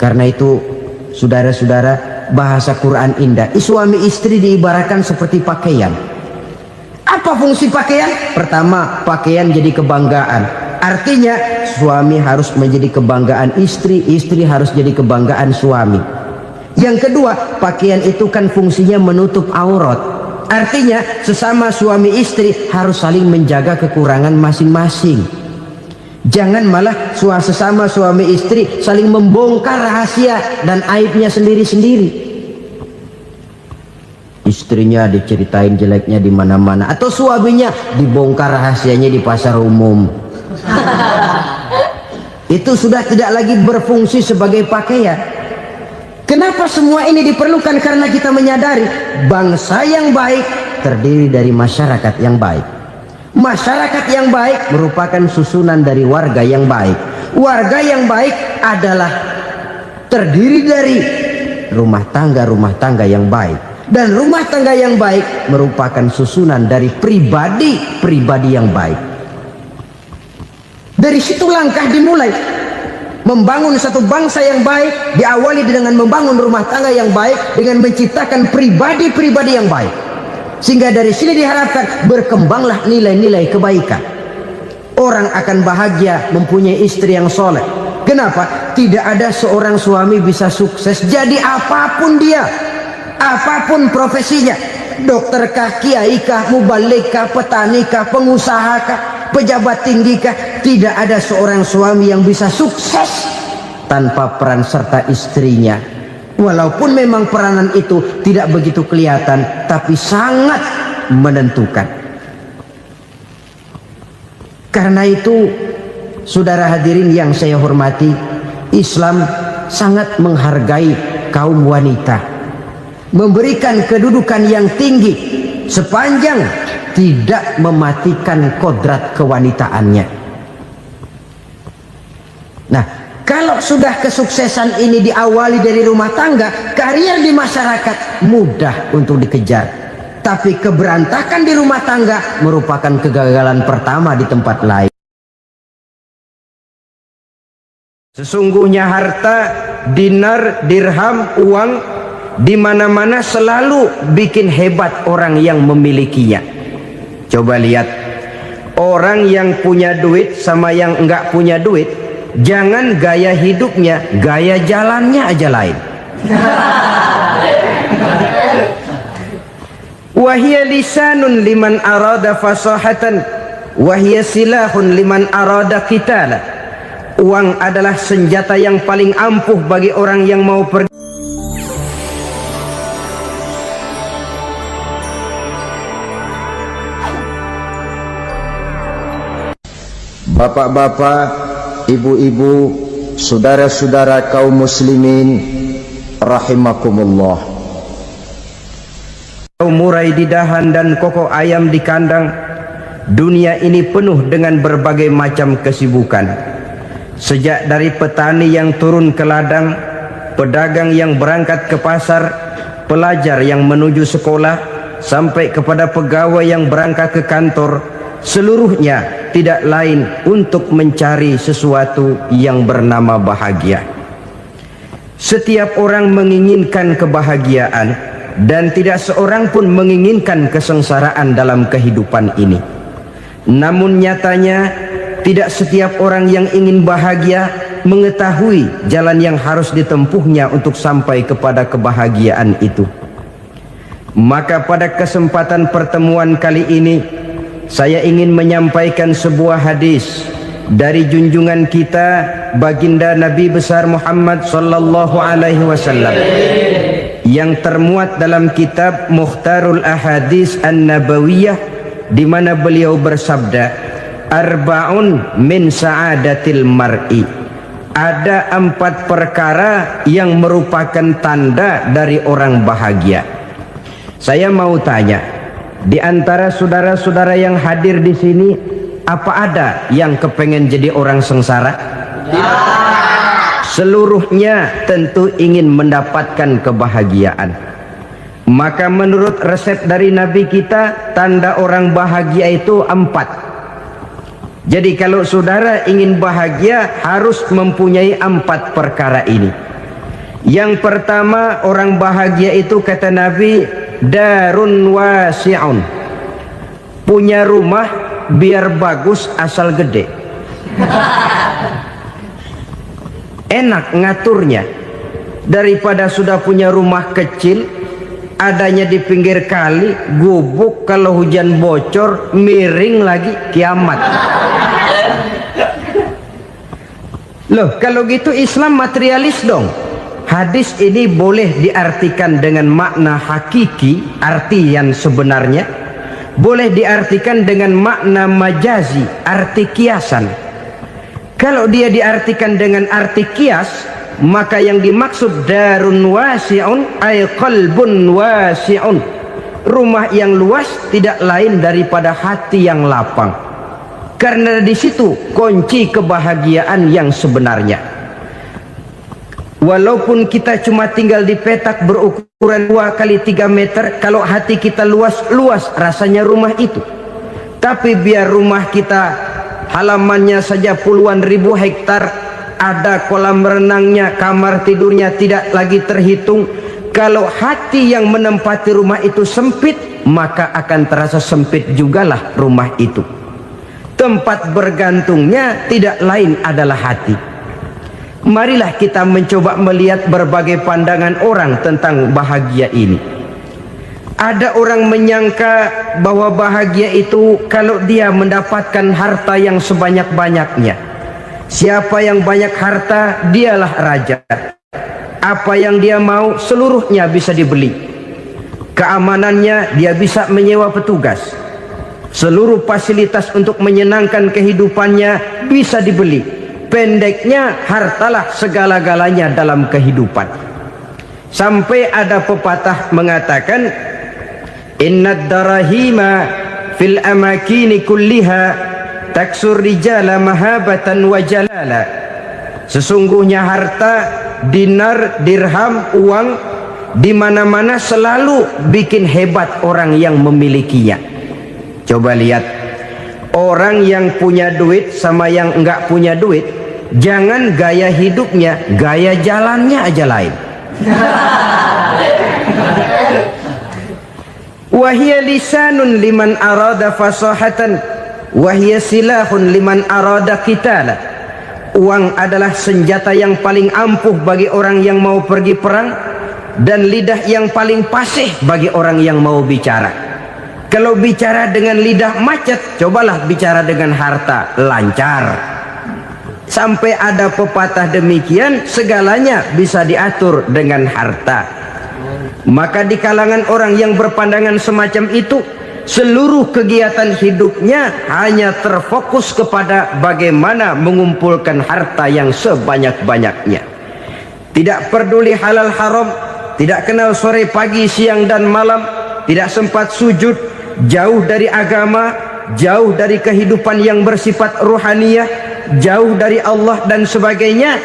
Karena itu saudara-saudara, bahasa Quran indah. Suami istri diibaratkan seperti pakaian. Apa fungsi pakaian? Pertama, pakaian jadi kebanggaan. Artinya suami harus menjadi kebanggaan istri, istri harus jadi kebanggaan suami. Yang kedua, pakaian itu kan fungsinya menutup aurat. Artinya sesama suami istri harus saling menjaga kekurangan masing-masing. Jangan malah sesama suami istri saling membongkar rahasia dan aibnya sendiri-sendiri. Istrinya diceritain jeleknya di mana-mana, atau suaminya dibongkar rahasianya di pasar umum. Itu sudah tidak lagi berfungsi sebagai pakaian. Kenapa semua ini diperlukan? Karena kita menyadari bangsa yang baik terdiri dari masyarakat yang baik. Masyarakat yang baik merupakan susunan dari warga yang baik. Warga yang baik adalah terdiri dari rumah tangga yang baik. Dan rumah tangga yang baik merupakan susunan dari pribadi yang baik. Dari situ langkah dimulai. Membangun satu bangsa yang baik diawali dengan membangun rumah tangga yang baik, dengan menciptakan pribadi-pribadi yang baik. Sehingga dari sini diharapkan berkembanglah nilai-nilai kebaikan. Orang akan bahagia mempunyai istri yang soleh. Kenapa? Tidak ada seorang suami bisa sukses jadi apapun dia, apapun profesinya. Dokter kah, kiai kah, mubalik kah, petani kah, pengusaha kah, pejabat tinggi kah. Tidak ada seorang suami yang bisa sukses tanpa peran serta istrinya. Walaupun memang peranan itu tidak begitu kelihatan, tapi sangat menentukan. Karena itu, saudara hadirin yang saya hormati, Islam sangat menghargai kaum wanita, memberikan kedudukan yang tinggi sepanjang tidak mematikan kodrat kewanitaannya. Nah, kalau sudah kesuksesan ini diawali dari rumah tangga, karier di masyarakat mudah untuk dikejar. Tapi keberantakan di rumah tangga merupakan kegagalan pertama di tempat lain. Sesungguhnya harta, dinar, dirham, uang di mana-mana selalu bikin hebat orang yang memilikinya. Coba lihat, orang yang punya duit sama yang enggak punya duit, jangan gaya hidupnya, gaya jalannya aja lain. Wahia lisanun liman arada fasahatan, wahia silahun liman arada qitala. Uang adalah senjata yang paling ampuh bagi orang yang mau pergi. Bapak-bapak, ibu-ibu, saudara-saudara kaum muslimin rahimakumullah. Murai di dahan dan koko ayam di kandang, dunia ini penuh dengan berbagai macam kesibukan. Sejak dari petani yang turun ke ladang, pedagang yang berangkat ke pasar, pelajar yang menuju sekolah, sampai kepada pegawai yang berangkat ke kantor, seluruhnya tidak lain untuk mencari sesuatu yang bernama bahagia. Setiap orang menginginkan kebahagiaan, dan tidak seorang pun menginginkan kesengsaraan dalam kehidupan ini. Namun nyatanya tidak setiap orang yang ingin bahagia mengetahui jalan yang harus ditempuhnya untuk sampai kepada kebahagiaan itu. Maka pada kesempatan pertemuan kali ini, saya ingin menyampaikan sebuah hadis dari junjungan kita baginda Nabi besar Muhammad sallallahu alaihi wasallam yang termuat dalam kitab Mukhtarul Ahadits An-Nabawiyah, di mana beliau bersabda, arba'un min sa'adatil mar'i. Ada 4 perkara yang merupakan tanda dari orang bahagia. Saya mau tanya, di antara saudara-saudara yang hadir di sini, apa ada yang kepengen jadi orang sengsara? Seluruhnya tentu ingin mendapatkan kebahagiaan. Maka menurut resep dari Nabi kita, tanda orang bahagia itu 4. Jadi kalau saudara ingin bahagia, harus mempunyai 4 perkara ini. Yang pertama, orang bahagia itu kata Nabi, darun wasi'un. Punya rumah biar bagus asal gede. Enak ngaturnya, daripada sudah punya rumah kecil adanya di pinggir kali, gubuk, kalau hujan bocor miring lagi, kiamat. Loh, kalau gitu Islam materialis dong. Hadis ini boleh diartikan dengan makna hakiki, arti yang sebenarnya, boleh diartikan dengan makna majazi, arti kiasan. Kalau dia diartikan dengan arti kias, maka yang dimaksud darun wasi'un ay qalbun wasi'un. Rumah yang luas tidak lain daripada hati yang lapang. Karena di situ kunci kebahagiaan yang sebenarnya. Walaupun kita cuma tinggal di petak berukuran 2 kali 3 meter, kalau hati kita luas-luas rasanya rumah itu. Tapi biar rumah kita halamannya saja puluhan ribu hektar, ada kolam renangnya, kamar tidurnya tidak lagi terhitung. Kalau hati yang menempati rumah itu sempit, maka akan terasa sempit jugalah rumah itu. Tempat bergantungnya tidak lain adalah hati. Marilah kita mencoba melihat berbagai pandangan orang tentang bahagia ini. Ada orang menyangka bahwa bahagia itu kalau dia mendapatkan harta yang sebanyak-banyaknya. Siapa yang banyak harta, dialah raja. Apa yang dia mau seluruhnya bisa dibeli. Keamanannya dia bisa menyewa petugas. Seluruh fasilitas untuk menyenangkan kehidupannya bisa dibeli. Pendeknya, hartalah segala-galanya dalam kehidupan. Sampai ada pepatah mengatakan, innad darahima fil amakini kulliha taksur rijala mahabatan wa jalala. Sesungguhnya harta, dinar, dirham, uang di mana-mana selalu bikin hebat orang yang memilikinya. Coba lihat, orang yang punya duit sama yang enggak punya duit, jangan gaya hidupnya, gaya jalannya aja lain. Wahia lisanun liman arada fasahatan, wahia silahun liman arada qitala. Uang adalah senjata yang paling ampuh bagi orang yang mau pergi perang, dan lidah yang paling fasih bagi orang yang mau bicara. Kalau bicara dengan lidah macet, cobalah bicara dengan harta, lancar. Sampai ada pepatah demikian, segalanya bisa diatur dengan harta. Maka di kalangan orang yang berpandangan semacam itu, seluruh kegiatan hidupnya hanya terfokus kepada bagaimana mengumpulkan harta yang sebanyak-banyaknya. Tidak peduli halal haram, tidak kenal sore pagi siang dan malam, tidak sempat sujud, jauh dari agama, jauh dari kehidupan yang bersifat ruhaniyah, jauh dari Allah dan sebagainya.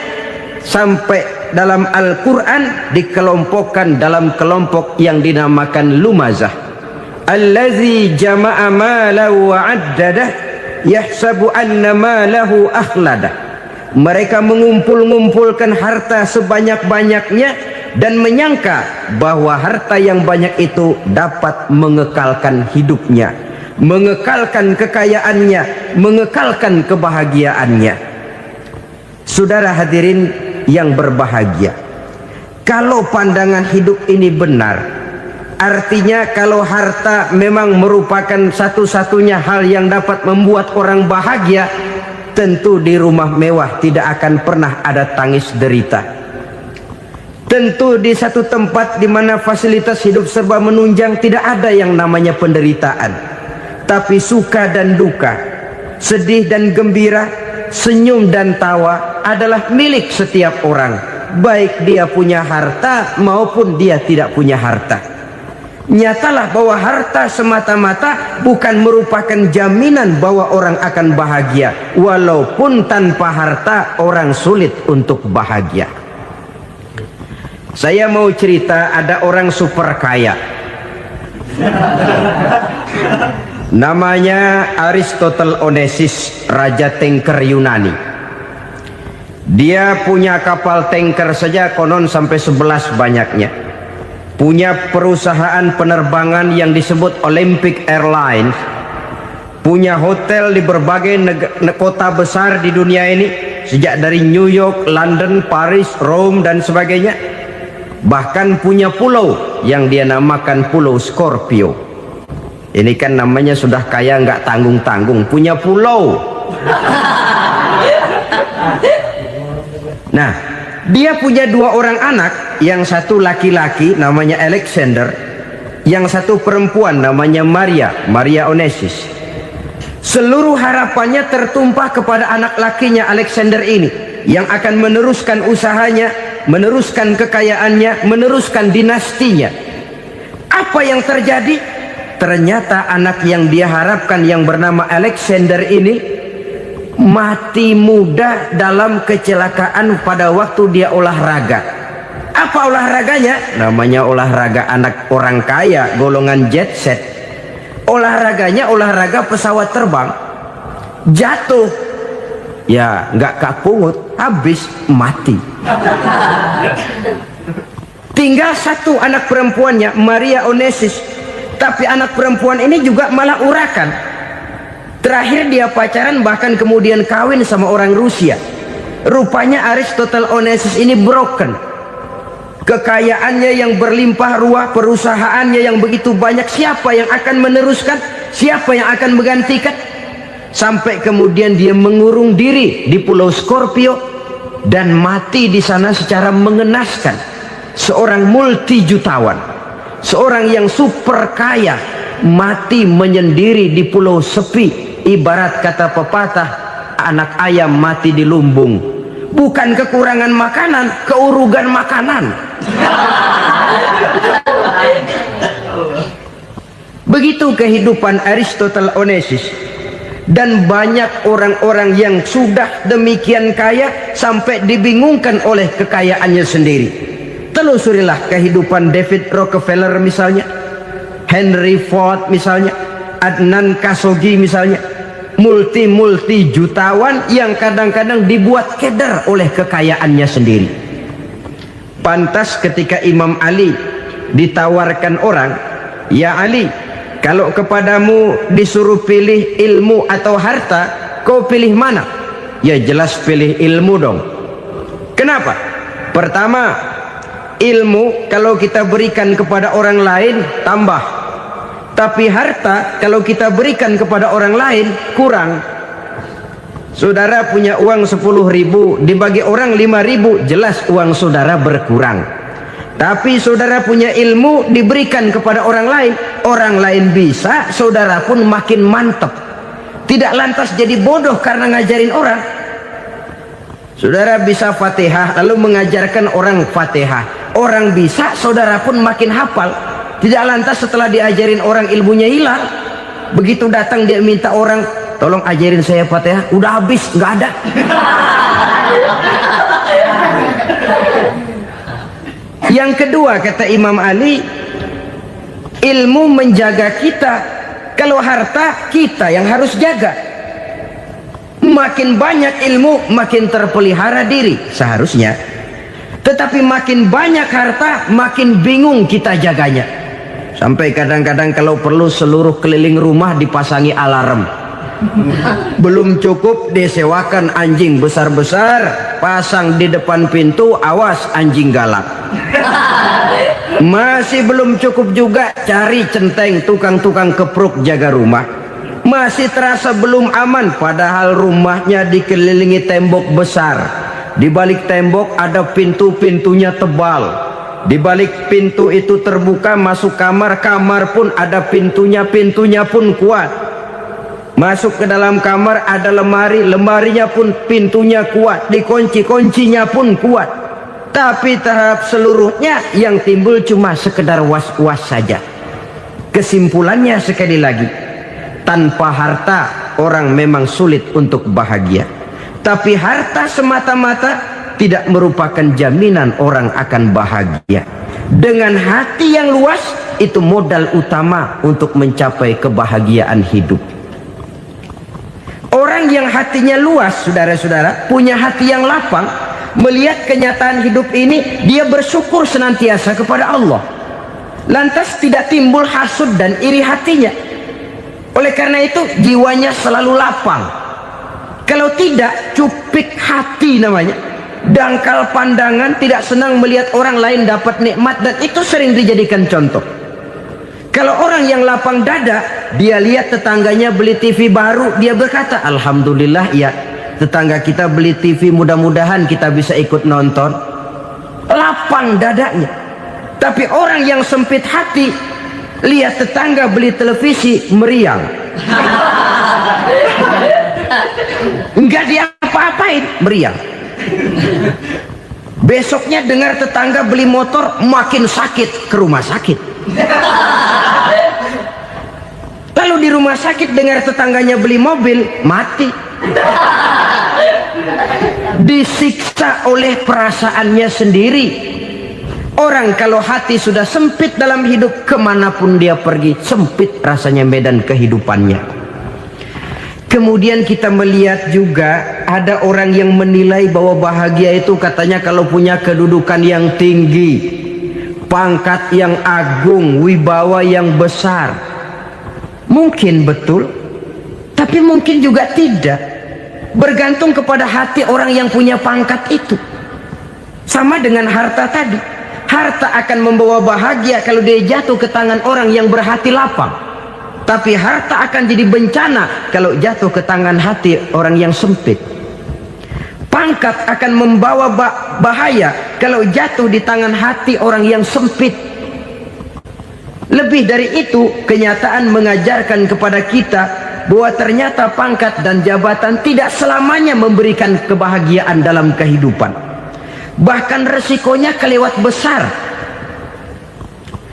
Sampai dalam Al-Quran dikelompokkan dalam kelompok yang dinamakan lumazah. Allazi jama'a malahu wa 'addadah yahsabu anna malahu akhladah. Mereka mengumpul-ngumpulkan harta sebanyak-banyaknya dan menyangka bahwa harta yang banyak itu dapat mengekalkan hidupnya, mengekalkan kekayaannya, mengekalkan kebahagiaannya. Saudara hadirin yang berbahagia, kalau pandangan hidup ini benar, artinya kalau harta memang merupakan satu-satunya hal yang dapat membuat orang bahagia, tentu di rumah mewah tidak akan pernah ada tangis derita. Tentu di satu tempat di mana fasilitas hidup serba menunjang tidak ada yang namanya penderitaan. Tapi suka dan duka, sedih dan gembira, senyum dan tawa adalah milik setiap orang, baik dia punya harta maupun dia tidak punya harta. Nyatalah bahwa harta semata-mata bukan merupakan jaminan bahwa orang akan bahagia, walaupun tanpa harta orang sulit untuk bahagia. Saya mau cerita, ada orang super kaya, namanya Aristotle Onesius, raja tanker Yunani. Dia punya kapal tanker saja konon sampai 11 banyaknya. Punya perusahaan penerbangan yang disebut Olympic Airlines. Punya hotel di berbagai kota besar di dunia ini, sejak dari New York, London, Paris, Rome dan sebagainya. Bahkan punya pulau yang dia namakan Pulau Scorpio. Ini kan namanya sudah kaya nggak tanggung-tanggung, punya pulau. Nah, dia punya 2 orang anak, yang satu laki-laki namanya Alexander, yang satu perempuan namanya Maria Onesius. Seluruh harapannya tertumpah kepada anak lakinya Alexander ini, yang akan meneruskan usahanya, meneruskan kekayaannya, meneruskan dinastinya. Apa yang terjadi? Ternyata anak yang dia harapkan yang bernama Alexander ini mati muda dalam kecelakaan pada waktu dia olahraga. Apa olahraganya? Namanya olahraga anak orang kaya, golongan jet set. Olahraganya olahraga pesawat terbang. Jatuh, ya nggak kapungut, habis mati. Tinggal satu anak perempuannya, Maria Onesius. Tapi anak perempuan ini juga malah urakan. Terakhir dia pacaran, bahkan kemudian kawin sama orang Rusia. Rupanya Aristotle Onesius ini broken. Kekayaannya yang berlimpah ruah, perusahaannya yang begitu banyak, siapa yang akan meneruskan? Siapa yang akan menggantikan? Sampai kemudian dia mengurung diri di Pulau Scorpio, dan mati di sana secara mengenaskan. Seorang multi jutawan, seorang yang super kaya, mati menyendiri di pulau sepi. Ibarat kata pepatah, anak ayam mati di lumbung. Bukan kekurangan makanan, keurugan makanan. Begitu kehidupan Aristotle Onassis. Dan banyak orang-orang yang sudah demikian kaya sampai dibingungkan oleh kekayaannya sendiri. Telusurilah kehidupan David Rockefeller misalnya, Henry Ford misalnya, Adnan Khashoggi misalnya. Multi jutawan yang kadang-kadang dibuat keder oleh kekayaannya sendiri. Pantas ketika Imam Ali ditawarkan orang, "Ya Ali, kalau kepadamu disuruh pilih ilmu atau harta, kau pilih mana?" Ya jelas pilih ilmu dong. Kenapa? Pertama, ilmu kalau kita berikan kepada orang lain tambah. Tapi harta kalau kita berikan kepada orang lain kurang. Saudara punya uang 10.000, dibagi orang 5.000, jelas uang saudara berkurang. Tapi saudara punya ilmu diberikan kepada orang lain bisa, saudara pun makin mantap. Tidak lantas jadi bodoh karena ngajarin orang. Saudara bisa Fatihah lalu mengajarkan orang Fatihah, orang bisa, saudara pun makin hafal. Tidak lantas setelah diajarin orang ilmunya hilang. Begitu datang dia minta orang, "Tolong ajarin saya Fatihah," udah habis, nggak ada. Yang kedua kata Imam Ali, ilmu menjaga kita. Kalau harta kita yang harus jaga. Makin banyak ilmu makin terpelihara diri seharusnya. Tetapi makin banyak harta makin bingung kita jaganya. Sampai kadang-kadang kalau perlu seluruh keliling rumah dipasangi alarm. Belum cukup disewakan anjing besar-besar, pasang di depan pintu, awas anjing galak. Masih belum cukup juga, cari centeng tukang-tukang kepruk jaga rumah. Masih terasa belum aman, padahal rumahnya dikelilingi tembok besar. Di balik tembok ada pintu-pintunya tebal. Di balik pintu itu terbuka masuk kamar, kamar pun ada pintunya, pintunya pun kuat. Masuk ke dalam kamar ada lemari, lemarinya pun pintunya kuat, dikunci, kuncinya pun kuat. Tapi tahap seluruhnya yang timbul cuma sekedar was-was saja. Kesimpulannya sekali lagi, tanpa harta orang memang sulit untuk bahagia. Tapi harta semata-mata tidak merupakan jaminan orang akan bahagia. Dengan hati yang luas, itu modal utama untuk mencapai kebahagiaan hidup. Orang yang hatinya luas, saudara-saudara, punya hati yang lapang, melihat kenyataan hidup ini, dia bersyukur senantiasa kepada Allah. Lantas tidak timbul hasud dan iri hatinya. Oleh karena itu, jiwanya selalu lapang. Kalau tidak, cupik hati namanya. Dangkal pandangan, tidak senang melihat orang lain dapat nikmat, dan itu sering dijadikan contoh. Kalau orang yang lapang dada, dia lihat tetangganya beli TV baru, dia berkata, "Alhamdulillah ya, tetangga kita beli TV, mudah-mudahan kita bisa ikut nonton." Lapang dadanya. Tapi orang yang sempit hati, lihat tetangga beli televisi, meriang. Enggak diapa-apain, meriang. Besoknya dengar tetangga beli motor, makin sakit, ke rumah sakit. Lalu di rumah sakit dengar tetangganya beli mobil, mati. Disiksa oleh perasaannya sendiri. Orang kalau hati sudah sempit dalam hidup, kemanapun dia pergi, sempit rasanya medan kehidupannya. Kemudian kita melihat juga ada orang yang menilai bahwa bahagia itu katanya kalau punya kedudukan yang tinggi, pangkat yang agung, wibawa yang besar. Mungkin betul, tapi mungkin juga tidak. Bergantung kepada hati orang yang punya pangkat itu. Sama dengan harta tadi. Harta akan membawa bahagia kalau dia jatuh ke tangan orang yang berhati lapang. Tapi harta akan jadi bencana kalau jatuh ke tangan hati orang yang sempit. Pangkat akan membawa bahaya kalau jatuh di tangan hati orang yang sempit. Lebih dari itu, kenyataan mengajarkan kepada kita bahwa ternyata pangkat dan jabatan tidak selamanya memberikan kebahagiaan dalam kehidupan. Bahkan resikonya kelewat besar.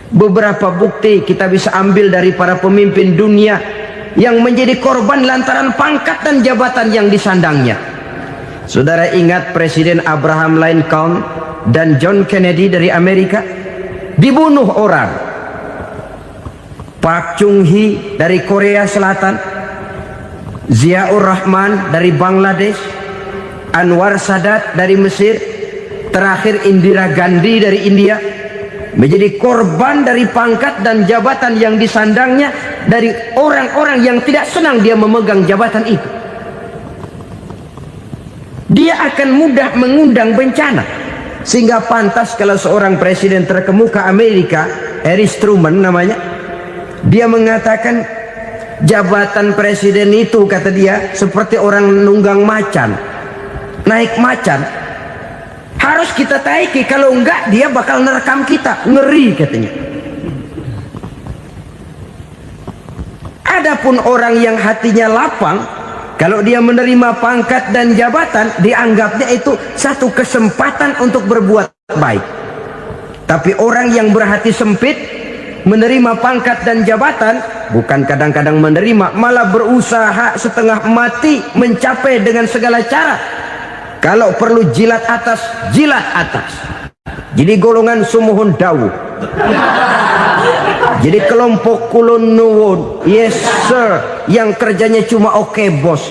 Beberapa bukti kita bisa ambil dari para pemimpin dunia yang menjadi korban lantaran pangkat dan jabatan yang disandangnya. Saudara ingat Presiden Abraham Lincoln dan John Kennedy dari Amerika? Dibunuh orang. Park Chung-hee dari Korea Selatan, Ziaur Rahman dari Bangladesh, Anwar Sadat dari Mesir, terakhir Indira Gandhi dari India, menjadi korban dari pangkat dan jabatan yang disandangnya dari orang-orang yang tidak senang dia memegang jabatan itu. Dia akan mudah mengundang bencana, sehingga pantas kalau seorang presiden terkemuka Amerika, Harry Truman namanya, dia mengatakan jabatan presiden itu, kata dia, seperti orang nunggang macan, naik macan, harus kita taiki, kalau enggak dia bakal nerekam kita, ngeri katanya. Adapun orang yang hatinya lapang, kalau dia menerima pangkat dan jabatan, dianggapnya itu satu kesempatan untuk berbuat baik. Tapi orang yang berhati sempit, menerima pangkat dan jabatan, bukan kadang-kadang menerima, malah berusaha setengah mati mencapai dengan segala cara. Kalau perlu jilat atas, jilat atas. Jadi golongan sumuhun dawu. Jadi kelompok kulon nuwun, yes sir, yang kerjanya cuma oke bos.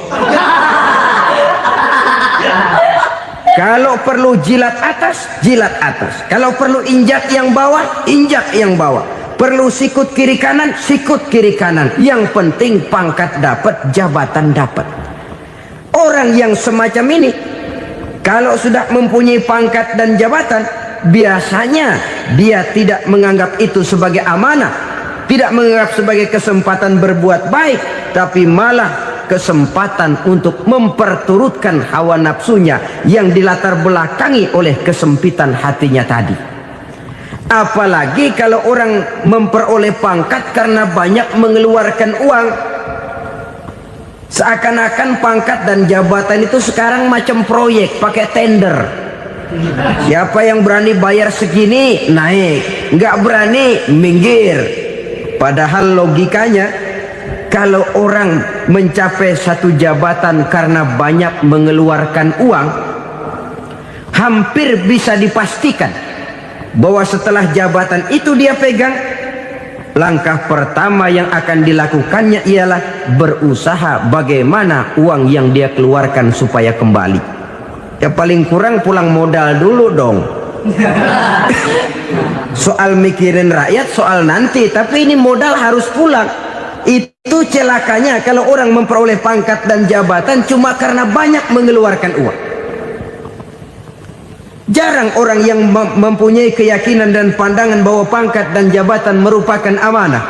Kalau perlu jilat atas, jilat atas. Kalau perlu injak yang bawah, injak yang bawah. Perlu sikut kiri kanan, sikut kiri kanan. Yang penting pangkat dapat, jabatan dapat. Orang yang semacam ini, kalau sudah mempunyai pangkat dan jabatan, biasanya dia tidak menganggap itu sebagai amanah, tidak menganggap sebagai kesempatan berbuat baik, tapi malah kesempatan untuk memperturutkan hawa nafsunya yang dilatar belakangi oleh kesempitan hatinya tadi. Apalagi kalau orang memperoleh pangkat karena banyak mengeluarkan uang, seakan-akan pangkat dan jabatan itu sekarang macam proyek pakai tender. Siapa yang berani bayar segini naik, nggak berani minggir. Padahal logikanya, kalau orang mencapai satu jabatan karena banyak mengeluarkan uang, hampir bisa dipastikan bahwa setelah jabatan itu dia pegang, langkah pertama yang akan dilakukannya ialah berusaha bagaimana uang yang dia keluarkan supaya kembali. Ya paling kurang pulang modal dulu dong. Soal mikirin rakyat soal nanti, tapi ini modal harus pulang. Itu celakanya kalau orang memperoleh pangkat dan jabatan cuma karena banyak mengeluarkan uang. Jarang orang yang mempunyai keyakinan dan pandangan bahwa pangkat dan jabatan merupakan amanah.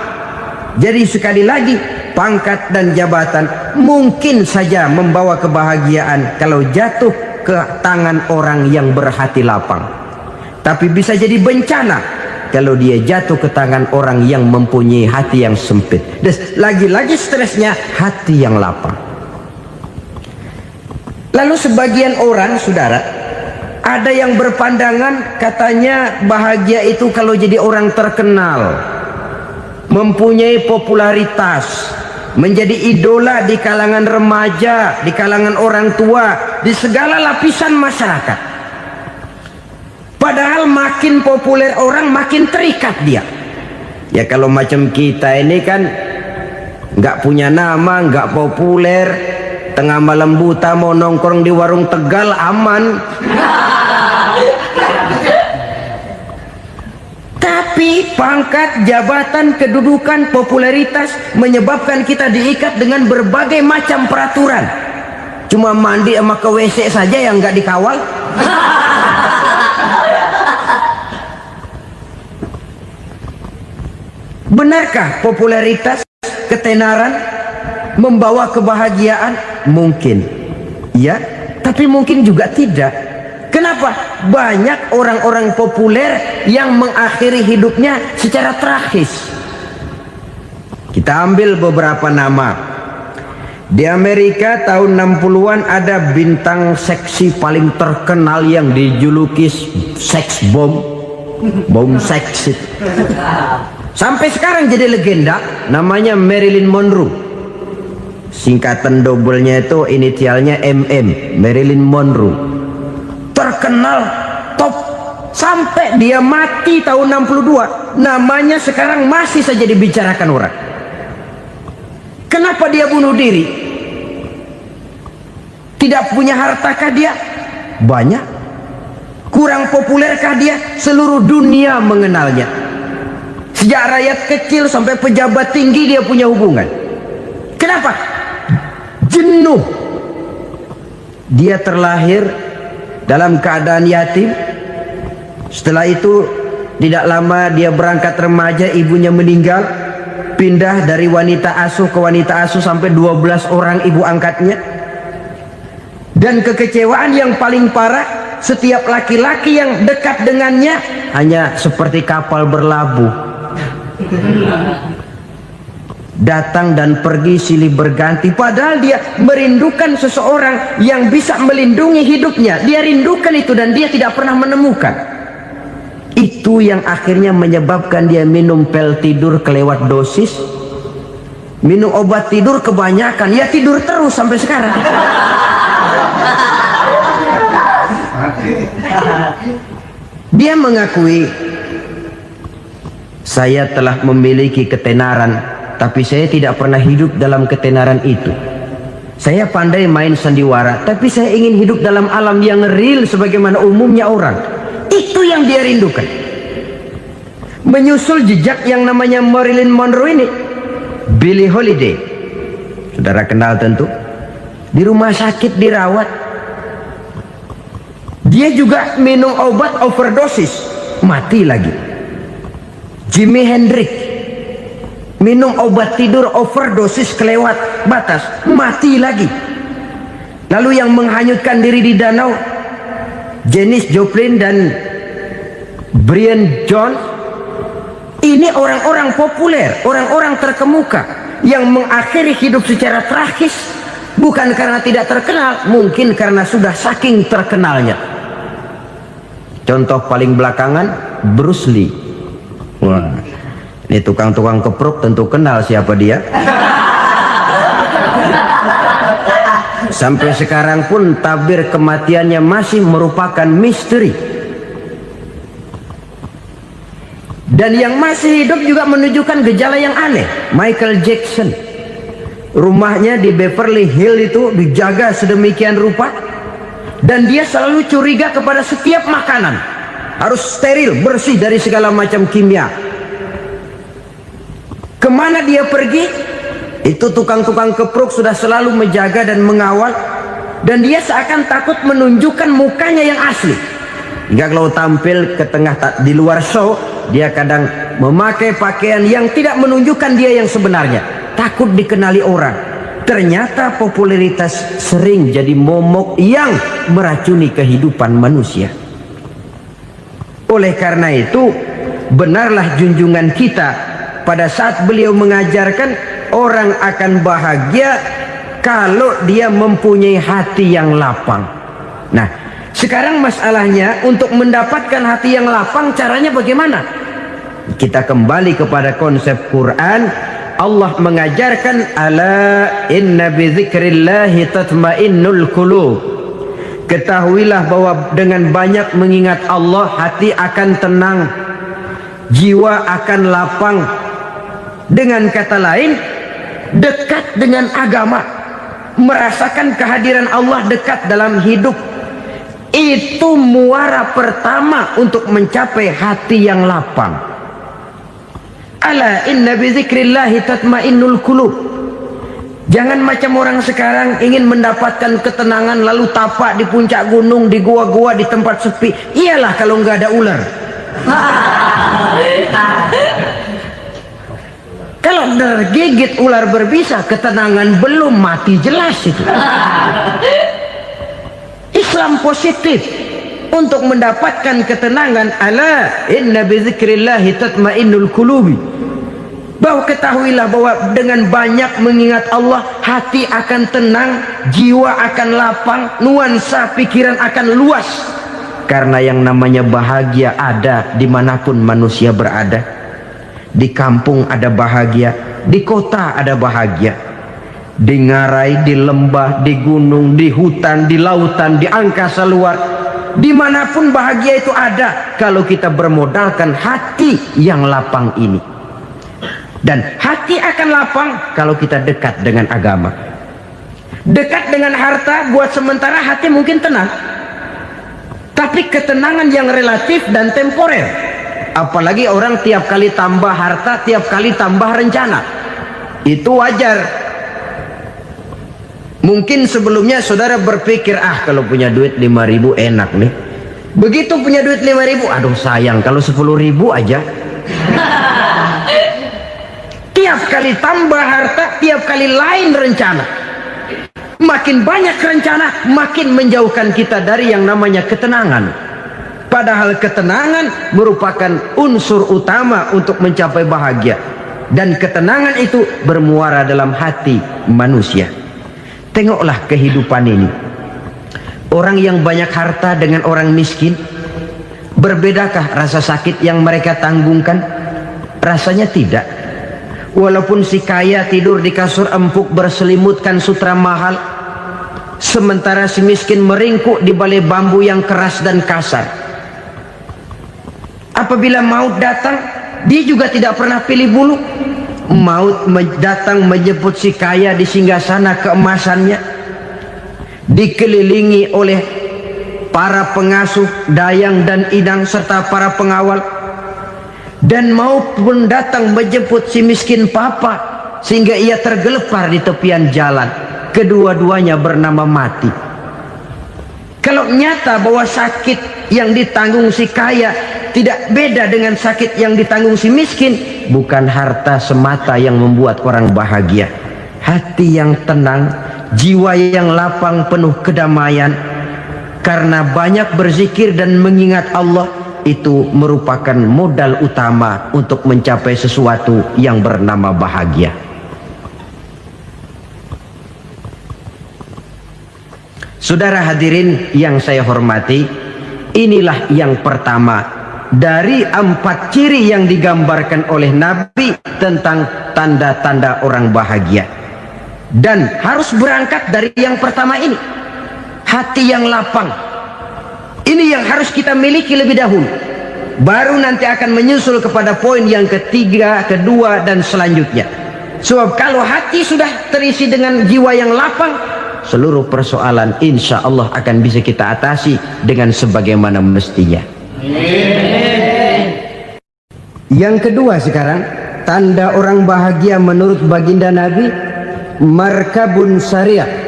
Jadi sekali lagi, pangkat dan jabatan mungkin saja membawa kebahagiaan kalau jatuh ke tangan orang yang berhati lapang. Tapi bisa jadi bencana kalau dia jatuh ke tangan orang yang mempunyai hati yang sempit. Dan lagi-lagi stresnya hati yang lapang. Lalu sebagian orang, saudara, ada yang berpandangan katanya bahagia itu kalau jadi orang terkenal, mempunyai popularitas, menjadi idola di kalangan remaja, di kalangan orang tua, di segala lapisan masyarakat. Padahal makin populer orang, makin terikat dia. Ya kalau macam kita ini kan nggak punya nama, nggak populer, tengah malam buta mau nongkrong di warung Tegal aman. Tapi pangkat, jabatan, kedudukan, popularitas menyebabkan kita diikat dengan berbagai macam peraturan. Cuma mandi sama ke WC saja yang nggak dikawal. Benarkah popularitas, ketenaran membawa kebahagiaan? Mungkin. Ya, tapi mungkin juga tidak. Kenapa? Banyak orang-orang populer yang mengakhiri hidupnya secara tragis. Kita ambil beberapa nama. Di Amerika tahun 60-an ada bintang seksi paling terkenal yang dijuluki seks bom. Bom seks. Sampai sekarang jadi legenda, namanya Marilyn Monroe. Singkatan doublenya itu inisialnya MM, Marilyn Monroe. Terkenal, top, sampai dia mati tahun 62. Namanya sekarang masih saja dibicarakan orang. Kenapa dia bunuh diri? Tidak punya hartakah dia? Banyak. Kurang populerkah dia? Seluruh dunia mengenalnya. Sejak rakyat kecil sampai pejabat tinggi dia punya hubungan. Kenapa? Jenuh. Dia terlahir dalam keadaan yatim. Setelah itu tidak lama dia berangkat remaja, ibunya meninggal. Pindah dari wanita asuh ke wanita asuh sampai 12 orang ibu angkatnya. Dan kekecewaan yang paling parah, setiap laki-laki yang dekat dengannya hanya seperti kapal berlabuh. Datang dan pergi silih berganti, padahal dia merindukan seseorang yang bisa melindungi hidupnya. Dia rindukan itu dan dia tidak pernah menemukan. Itu yang akhirnya menyebabkan dia minum pil tidur kelewat dosis, minum obat tidur kebanyakan, ya tidur terus sampai sekarang. Dia mengakui, saya telah memiliki ketenaran, tapi saya tidak pernah hidup dalam ketenaran itu. Saya pandai main sandiwara, tapi saya ingin hidup dalam alam yang real sebagaimana umumnya orang. Itu yang dia rindukan. Menyusul jejak yang namanya Marilyn Monroe ini, Billie Holiday, saudara kenal tentu, di rumah sakit dirawat. Dia juga minum obat overdosis, mati lagi. Jimi Hendrix minum obat tidur overdosis kelewat batas, mati lagi. Lalu yang menghanyutkan diri di danau, Janis Joplin dan Brian Jones. Ini orang-orang populer, orang-orang terkemuka yang mengakhiri hidup secara tragis, bukan karena tidak terkenal, mungkin karena sudah saking terkenalnya. Contoh paling belakangan, Bruce Lee. Wah, ini tukang-tukang keprok tentu kenal siapa dia. Sampai sekarang pun tabir kematiannya masih merupakan misteri. Dan yang masih hidup juga menunjukkan gejala yang aneh. Michael Jackson, rumahnya di Beverly Hills itu dijaga sedemikian rupa, dan dia selalu curiga kepada setiap makanan harus steril, bersih dari segala macam kimia. Kemana dia pergi, itu tukang-tukang keprok sudah selalu menjaga dan mengawal, dan dia seakan takut menunjukkan mukanya yang asli. Hingga kalau tampil ke tengah di luar show, dia kadang memakai pakaian yang tidak menunjukkan dia yang sebenarnya, takut dikenali orang. Ternyata popularitas sering jadi momok yang meracuni kehidupan manusia. Oleh karena itu, benarlah junjungan kita pada saat beliau mengajarkan orang akan bahagia kalau dia mempunyai hati yang lapang. Nah, sekarang masalahnya untuk mendapatkan hati yang lapang, caranya bagaimana? Kita kembali kepada konsep Quran. Allah mengajarkan, ala inna bidzikrillahi tatmainnul qulub. Ketahuilah bahwa dengan banyak mengingat Allah, hati akan tenang, jiwa akan lapang. Dengan kata lain, dekat dengan agama, merasakan kehadiran Allah dekat dalam hidup. Itu muara pertama untuk mencapai hati yang lapang. Ala inna bizikrillahi tatmainnul qulub. Jangan macam orang sekarang ingin mendapatkan ketenangan lalu tapak di puncak gunung, di gua-gua, di tempat sepi. Iyalah kalau nggak ada ular. Kalau tergigit ular berbisa, ketenangan belum, mati jelas itu. Islam positif untuk mendapatkan ketenangan. Ala inna bizikrillahi tatmainnul qulubi. Bahwa ketahuilah bahwa dengan banyak mengingat Allah, hati akan tenang, jiwa akan lapang, nuansa pikiran akan luas. Karena yang namanya bahagia ada dimanapun manusia berada. Di kampung ada bahagia, di kota ada bahagia, di ngarai, di lembah, di gunung, di hutan, di lautan, di angkasa luar, dimanapun bahagia itu ada kalau kita bermodalkan hati yang lapang ini. Dan hati akan lapang kalau kita dekat dengan agama. Dekat dengan harta buat sementara hati mungkin tenang, tapi ketenangan yang relatif dan temporer. Apalagi orang tiap kali tambah harta, tiap kali tambah rencana. Itu wajar. Mungkin sebelumnya saudara berpikir, kalau punya duit 5.000 enak nih. Begitu punya duit 5.000, aduh sayang kalau 10.000 aja. Tiap kali tambah harta, tiap kali lain rencana. Makin banyak rencana, makin menjauhkan kita dari yang namanya ketenangan. Padahal ketenangan merupakan unsur utama untuk mencapai bahagia. Dan ketenangan itu bermuara dalam hati manusia. Tengoklah kehidupan ini. Orang yang banyak harta dengan orang miskin, berbedakah rasa sakit yang mereka tanggungkan? Rasanya tidak. Walaupun si kaya tidur di kasur empuk berselimutkan sutra mahal, sementara si miskin meringkuk di balai bambu yang keras dan kasar. Apabila maut datang, dia juga tidak pernah pilih bulu. Maut datang menjemput si kaya di singgasana keemasannya, dikelilingi oleh para pengasuh, dayang dan idang serta para pengawal. Dan maupun datang menjemput si miskin papa sehingga ia tergelepar di tepian jalan. Kedua-duanya bernama mati. Kalau nyata bahwa sakit yang ditanggung si kaya tidak beda dengan sakit yang ditanggung si miskin, bukan harta semata yang membuat orang bahagia. Hati yang tenang, jiwa yang lapang penuh kedamaian karena banyak berzikir dan mengingat Allah, itu merupakan modal utama untuk mencapai sesuatu yang bernama bahagia. Saudara hadirin yang saya hormati, inilah yang pertama dari 4 ciri yang digambarkan oleh Nabi tentang tanda-tanda orang bahagia. Dan harus berangkat dari yang pertama ini, hati yang lapang. Ini yang harus kita miliki lebih dahulu. Baru nanti akan menyusul kepada poin yang ketiga, kedua, dan selanjutnya. Sebab kalau hati sudah terisi dengan jiwa yang lapang, seluruh persoalan insya Allah akan bisa kita atasi dengan sebagaimana mestinya. Yang kedua sekarang, tanda orang bahagia menurut baginda Nabi, markabun syariah.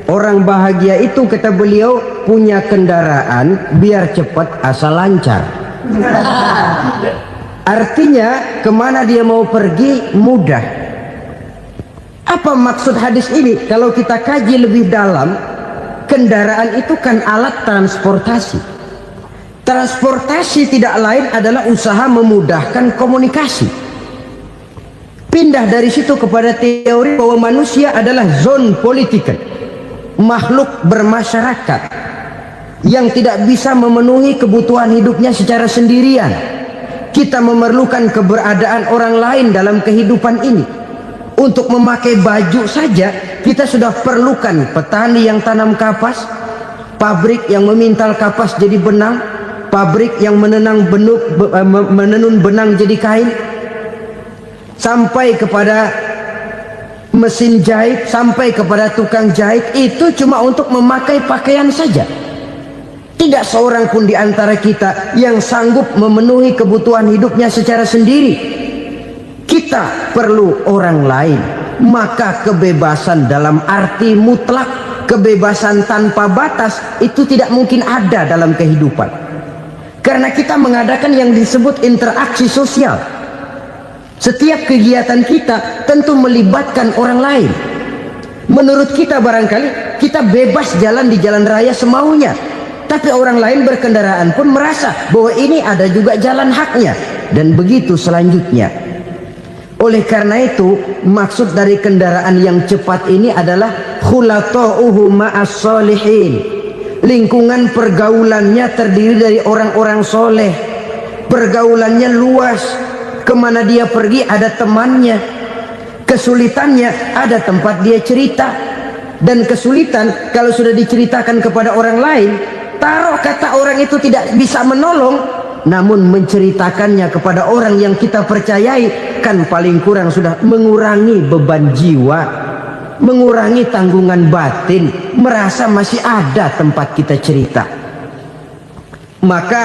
Orang bahagia itu, kata beliau, punya kendaraan biar cepat asal lancar. Artinya kemana dia mau pergi mudah. Apa maksud hadis ini? Kalau kita kaji lebih dalam, kendaraan itu kan alat transportasi. Transportasi tidak lain adalah usaha memudahkan komunikasi. Pindah dari situ kepada teori bahwa manusia adalah zon political, makhluk bermasyarakat yang tidak bisa memenuhi kebutuhan hidupnya secara sendirian. Kita memerlukan keberadaan orang lain dalam kehidupan ini. Untuk memakai baju saja kita sudah perlukan petani yang tanam kapas, pabrik yang memintal kapas jadi benang, pabrik yang menenun benang jadi kain, sampai kepada mesin jahit, sampai kepada tukang jahit. Itu cuma untuk memakai pakaian saja. Tidak seorang pun di antara kita yang sanggup memenuhi kebutuhan hidupnya secara sendiri. Kita perlu orang lain. Maka kebebasan dalam arti mutlak, kebebasan tanpa batas, itu tidak mungkin ada dalam kehidupan. Karena kita mengadakan yang disebut interaksi sosial. Setiap kegiatan kita tentu melibatkan orang lain. Menurut kita barangkali kita bebas jalan di jalan raya semaunya, tapi orang lain berkendaraan pun merasa bahwa ini ada juga jalan haknya, dan begitu selanjutnya. Oleh karena itu, maksud dari kendaraan yang cepat ini adalah khulata'uhu ma'as solihin. Lingkungan pergaulannya terdiri dari orang-orang soleh. Pergaulannya luas, kemana dia pergi ada temannya. Kesulitannya ada tempat dia cerita. Dan kesulitan kalau sudah diceritakan kepada orang lain, taruh kata orang itu tidak bisa menolong, namun menceritakannya kepada orang yang kita percayai, kan paling kurang sudah mengurangi beban jiwa, mengurangi tanggungan batin, merasa masih ada tempat kita cerita. Maka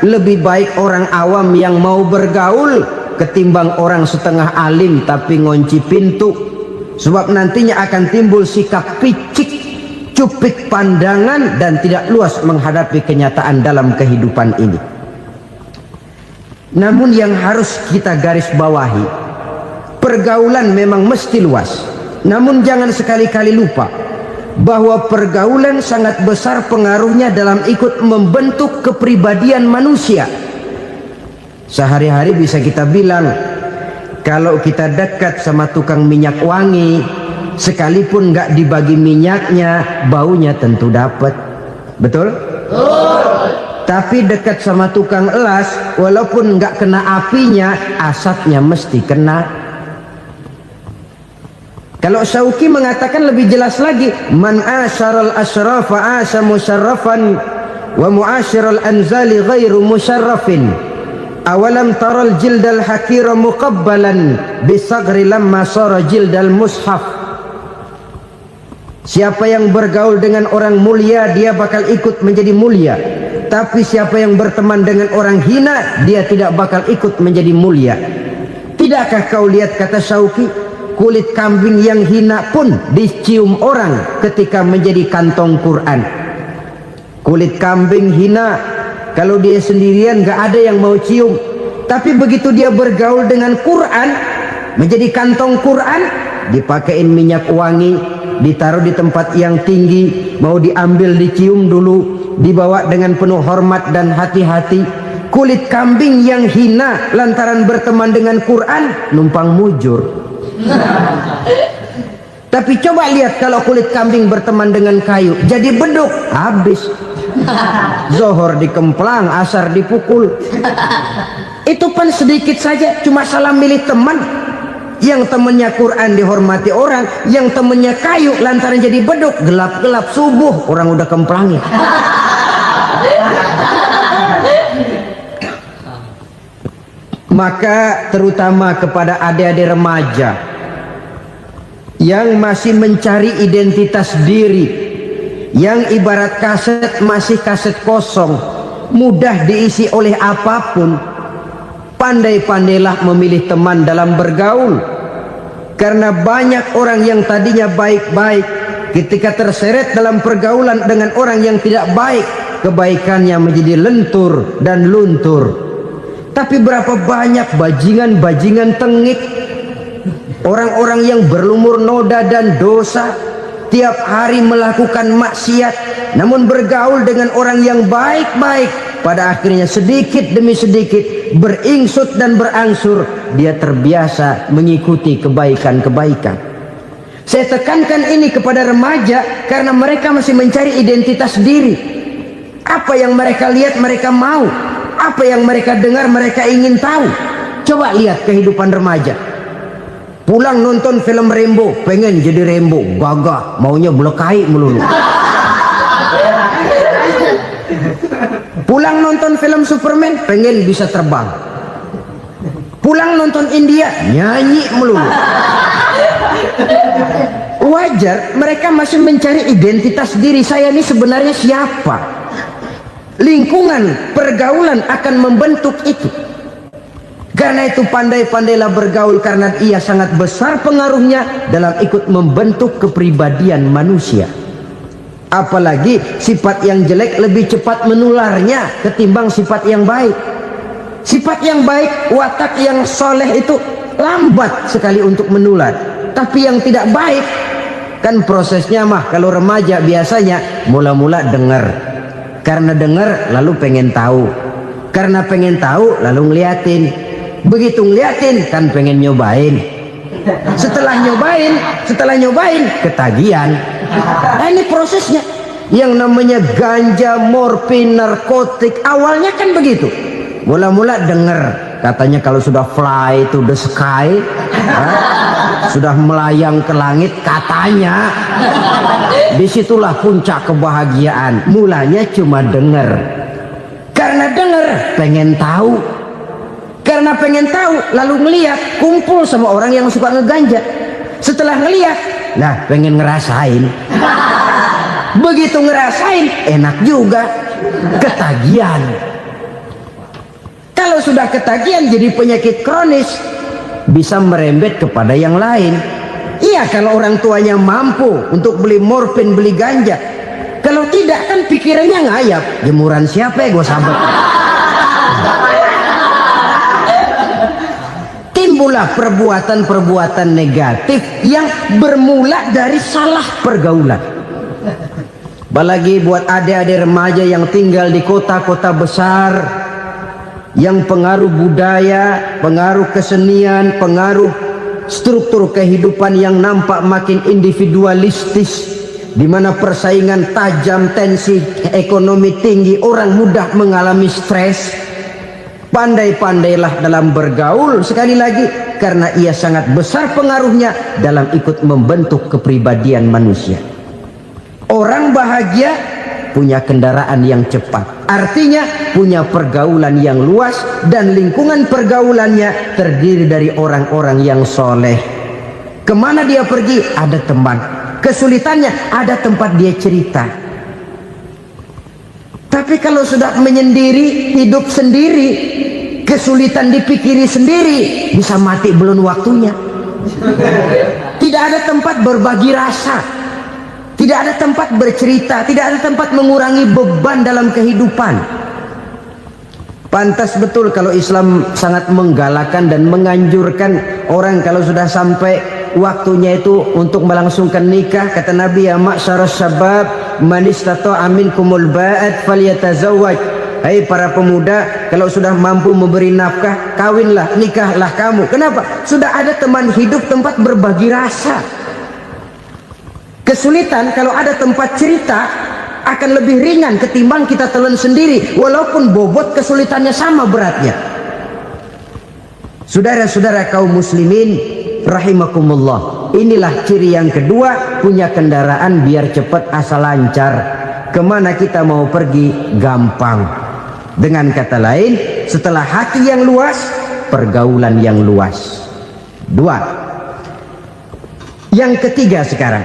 lebih baik orang awam yang mau bergaul ketimbang orang setengah alim tapi ngunci pintu, sebab nantinya akan timbul sikap picik, cupik pandangan, dan tidak luas menghadapi kenyataan dalam kehidupan ini. Namun yang harus kita garis bawahi, pergaulan memang mesti luas, namun jangan sekali-kali lupa bahwa pergaulan sangat besar pengaruhnya dalam ikut membentuk kepribadian manusia. Sehari-hari bisa kita bilang, kalau kita dekat sama tukang minyak wangi, sekalipun nggak dibagi minyaknya, baunya tentu dapat. Betul? Tapi dekat sama tukang elas, walaupun nggak kena apinya, asapnya mesti kena. Kalau Syauqi mengatakan lebih jelas lagi, man asyaral asrafa asa musyarrafan wa muasyiral anzali ghairu musyarrafin. Awalam taral jildal hakira muqabbalan bisagri lamma sara jildal mushaf. Siapa yang bergaul dengan orang mulia, dia bakal ikut menjadi mulia. Tapi siapa yang berteman dengan orang hina, dia tidak bakal ikut menjadi mulia. Tidakkah kau lihat, kata Syauqi, kulit kambing yang hina pun dicium orang ketika menjadi kantong Quran. Kulit kambing hina, kalau dia sendirian gak ada yang mau cium. Tapi begitu dia bergaul dengan Quran, menjadi kantong Quran, dipakein minyak wangi, ditaruh di tempat yang tinggi, mau diambil dicium dulu, dibawa dengan penuh hormat dan hati-hati. Kulit kambing yang hina lantaran berteman dengan Quran, numpang mujur. Tapi coba lihat kalau kulit kambing berteman dengan kayu, jadi beduk, habis. Zohor dikemplang, asar dipukul. Itu pun sedikit saja, cuma salah milih teman. Yang temannya Quran dihormati orang, yang temannya kayu lantaran jadi beduk, gelap-gelap subuh orang udah kemplangnya. Maka terutama kepada adik-adik remaja yang masih mencari identitas diri, yang ibarat kaset masih kaset kosong, mudah diisi oleh apapun, pandai-pandailah memilih teman dalam bergaul. Karena banyak orang yang tadinya baik-baik, ketika terseret dalam pergaulan dengan orang yang tidak baik, kebaikannya menjadi lentur dan luntur. Tapi berapa banyak bajingan-bajingan tengik, orang-orang yang berlumur noda dan dosa, tiap hari melakukan maksiat, namun bergaul dengan orang yang baik-baik, pada akhirnya sedikit demi sedikit beringsut dan berangsur dia terbiasa mengikuti kebaikan-kebaikan. Saya tekankan ini kepada remaja karena mereka masih mencari identitas diri. Apa yang mereka lihat mereka mau, apa yang mereka dengar mereka ingin tahu. Coba lihat kehidupan remaja. Pulang nonton film Rambo, pengen jadi Rambo, gagah, maunya belekai melulu. Pulang nonton film Superman, pengen bisa terbang. Pulang nonton India, nyanyi melulu. Wajar, mereka masih mencari identitas diri. Saya ini sebenarnya siapa? Lingkungan, pergaulan akan membentuk itu. Karena itu pandai-pandailah bergaul, karena ia sangat besar pengaruhnya dalam ikut membentuk kepribadian manusia. Apalagi sifat yang jelek lebih cepat menularnya ketimbang sifat yang baik. Sifat yang baik, watak yang soleh itu lambat sekali untuk menular. Tapi yang tidak baik, Kan prosesnya mah kalau remaja biasanya mula-mula dengar. Karena dengar lalu pengen tahu. Karena pengen tahu lalu ngeliatin. Begitu ngeliatin kan pengen nyobain. Setelah nyobain ketagihan. Nah, ini prosesnya. Yang namanya ganja, morfin, narkotik awalnya kan begitu. Mula-mula dengar. Katanya kalau sudah fly to the sky, sudah melayang ke langit, katanya disitulah puncak kebahagiaan. Mulanya cuma dengar. Karena dengar pengen tahu. Karena pengen tahu lalu ngeliat, kumpul sama orang yang suka ngeganja. Setelah ngeliat, nah pengen ngerasain. Begitu ngerasain enak juga, ketagihan. Kalau sudah ketagihan jadi penyakit kronis, bisa merembet kepada yang lain. Iya, kalau orang tuanya mampu untuk beli morfin, beli ganja. Kalau tidak kan pikirannya ngayap. Jemuran siapa ya gue sahabat. Timbullah perbuatan-perbuatan negatif yang bermula dari salah pergaulan. Apalagi buat adik-adik remaja yang tinggal di kota-kota besar, yang pengaruh budaya, pengaruh kesenian, pengaruh struktur kehidupan yang nampak makin individualistis, di mana persaingan tajam, tensi ekonomi tinggi, orang mudah mengalami stres. Pandai-pandailah dalam bergaul, sekali lagi, karena ia sangat besar pengaruhnya dalam ikut membentuk kepribadian manusia. Orang bahagia punya kendaraan yang cepat, artinya punya pergaulan yang luas, dan lingkungan pergaulannya terdiri dari orang-orang yang soleh. Kemana dia pergi ada teman, kesulitannya ada tempat dia cerita. Tapi kalau sudah menyendiri, hidup sendiri, kesulitan dipikiri sendiri, bisa mati belum waktunya. Tidak ada tempat berbagi rasa, tidak ada tempat bercerita, tidak ada tempat mengurangi beban dalam kehidupan. Pantas betul kalau Islam sangat menggalakkan dan menganjurkan orang kalau sudah sampai waktunya itu untuk melangsungkan nikah. Kata Nabi, ya ma'syaras syabab man istata'a minkumul ba'at falyatazawwaj. Hai para pemuda, kalau sudah mampu memberi nafkah, kawinlah, nikahlah kamu. Kenapa? Sudah ada teman hidup, tempat berbagi rasa. Kesulitan kalau ada tempat cerita akan lebih ringan ketimbang kita telan sendiri, walaupun bobot kesulitannya sama beratnya. Saudara-saudara kaum muslimin rahimakumullah, inilah ciri yang kedua, punya kendaraan biar cepat asal lancar. Kemana kita mau pergi gampang. Dengan kata lain, setelah hati yang luas, pergaulan yang luas. Dua. Yang ketiga sekarang,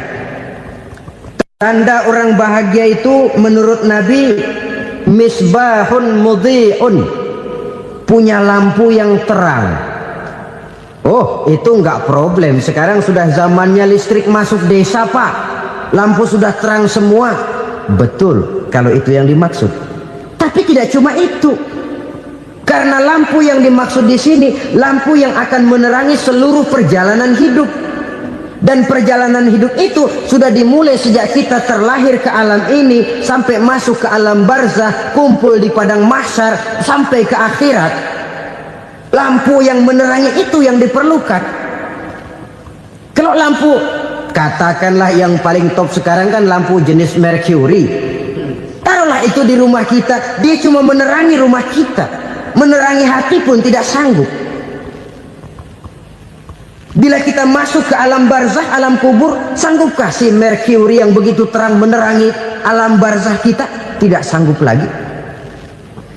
tanda orang bahagia itu menurut Nabi, misbahun mudhi'un, punya lampu yang terang. Oh, itu enggak problem. Sekarang sudah zamannya listrik masuk desa, Pak. Lampu sudah terang semua. Betul, kalau itu yang dimaksud. Tapi tidak cuma itu. Karena lampu yang dimaksud di sini, lampu yang akan menerangi seluruh perjalanan hidup. Dan perjalanan hidup itu sudah dimulai sejak kita terlahir ke alam ini, sampai masuk ke alam barzah, kumpul di padang mahsyar, sampai ke akhirat. Lampu yang menerangi itu yang diperlukan. Kalau lampu, katakanlah yang paling top sekarang kan lampu jenis Mercury. Taruhlah itu di rumah kita, dia cuma menerangi rumah kita, menerangi hati pun tidak sanggup. Bila kita masuk ke alam barzah, alam kubur, sanggupkah si Mercury yang begitu terang menerangi alam barzah kita? Tidak sanggup lagi.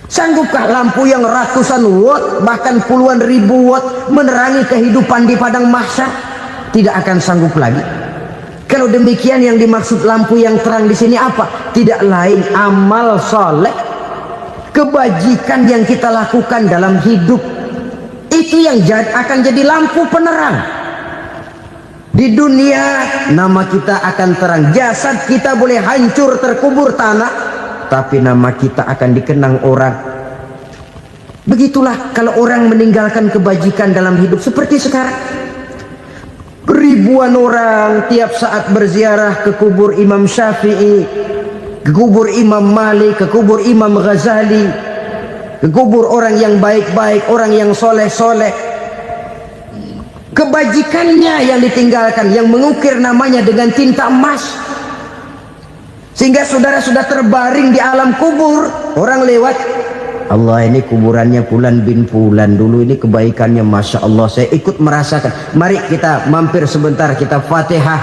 Sanggupkah lampu yang ratusan watt, bahkan puluhan ribu watt menerangi kehidupan di padang mahsyar? Tidak akan sanggup lagi. Kalau demikian, yang dimaksud lampu yang terang di sini apa? Tidak lain amal soleh, kebajikan yang kita lakukan dalam hidup. Itu yang akan jadi lampu penerang. Di dunia nama kita akan terang, jasad kita boleh hancur terkubur tanah, tapi nama kita akan dikenang orang. Begitulah kalau orang meninggalkan kebajikan dalam hidup seperti sekarang. Ribuan orang tiap saat berziarah ke kubur Imam Syafi'i, ke kubur Imam Malik, ke kubur Imam Ghazali, ke kubur orang yang baik-baik, orang yang soleh-soleh. Kebajikannya yang ditinggalkan, yang mengukir namanya dengan tinta emas, sehingga saudara sudah terbaring di alam kubur. Orang lewat, Allah, ini kuburannya Fulan bin Fulan, dulu ini kebaikannya Masya Allah, saya ikut merasakan. Mari kita mampir sebentar, kita Fatihah,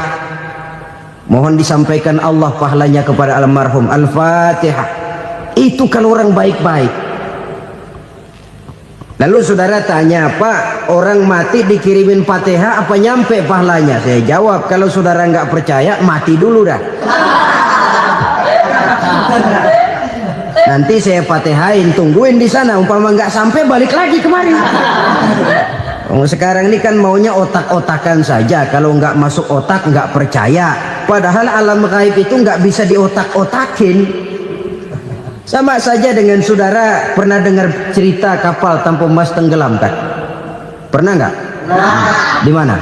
mohon disampaikan Allah pahalanya kepada almarhum. Al-Fatihah. Itu kalau orang baik-baik. Lalu saudara tanya, Pak, orang mati dikirimin Fatihah apa nyampe pahalanya? Saya jawab, kalau saudara nggak percaya, mati dulu dah. Nanti saya Fatihain, tungguin di sana. Umpama nggak sampai, balik lagi kemari. Sekarang ini kan maunya otak-otakan saja. Kalau nggak masuk otak, nggak percaya. Padahal alam gaib itu nggak bisa diotak-otakin. Sama saja dengan saudara pernah dengar cerita kapal tanpa emas tenggelam kan? Pernah nggak? Di mana?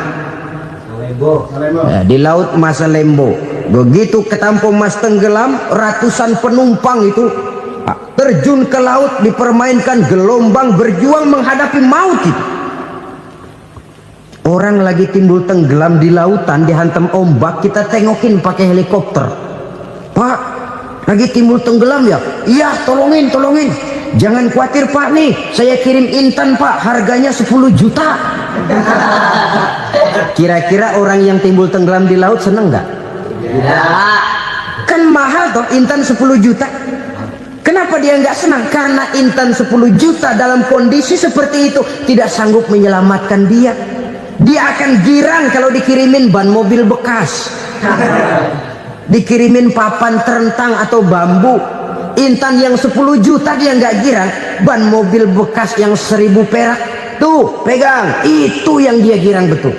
Di laut Masalembo. Begitu ketampo emas tenggelam, ratusan penumpang itu terjun ke laut, dipermainkan gelombang, berjuang menghadapi maut itu. Orang lagi timbul tenggelam di lautan, dihantam ombak, kita tengokin pakai helikopter. Pak, lagi timbul tenggelam ya? Iya, tolongin. Jangan khawatir Pak, nih saya kirim intan Pak, harganya 10 juta. Kira-kira orang yang timbul tenggelam di laut seneng nggak? Kan mahal toh intan 10 juta. Kenapa dia nggak senang? Karena intan 10 juta dalam kondisi seperti itu tidak sanggup menyelamatkan dia. Dia akan girang kalau dikirimin ban mobil bekas, dikirimin papan terentang atau bambu. Intan yang 10 juta dia nggak girang, ban mobil bekas yang 1000 perak tuh pegang, itu yang dia girang betul.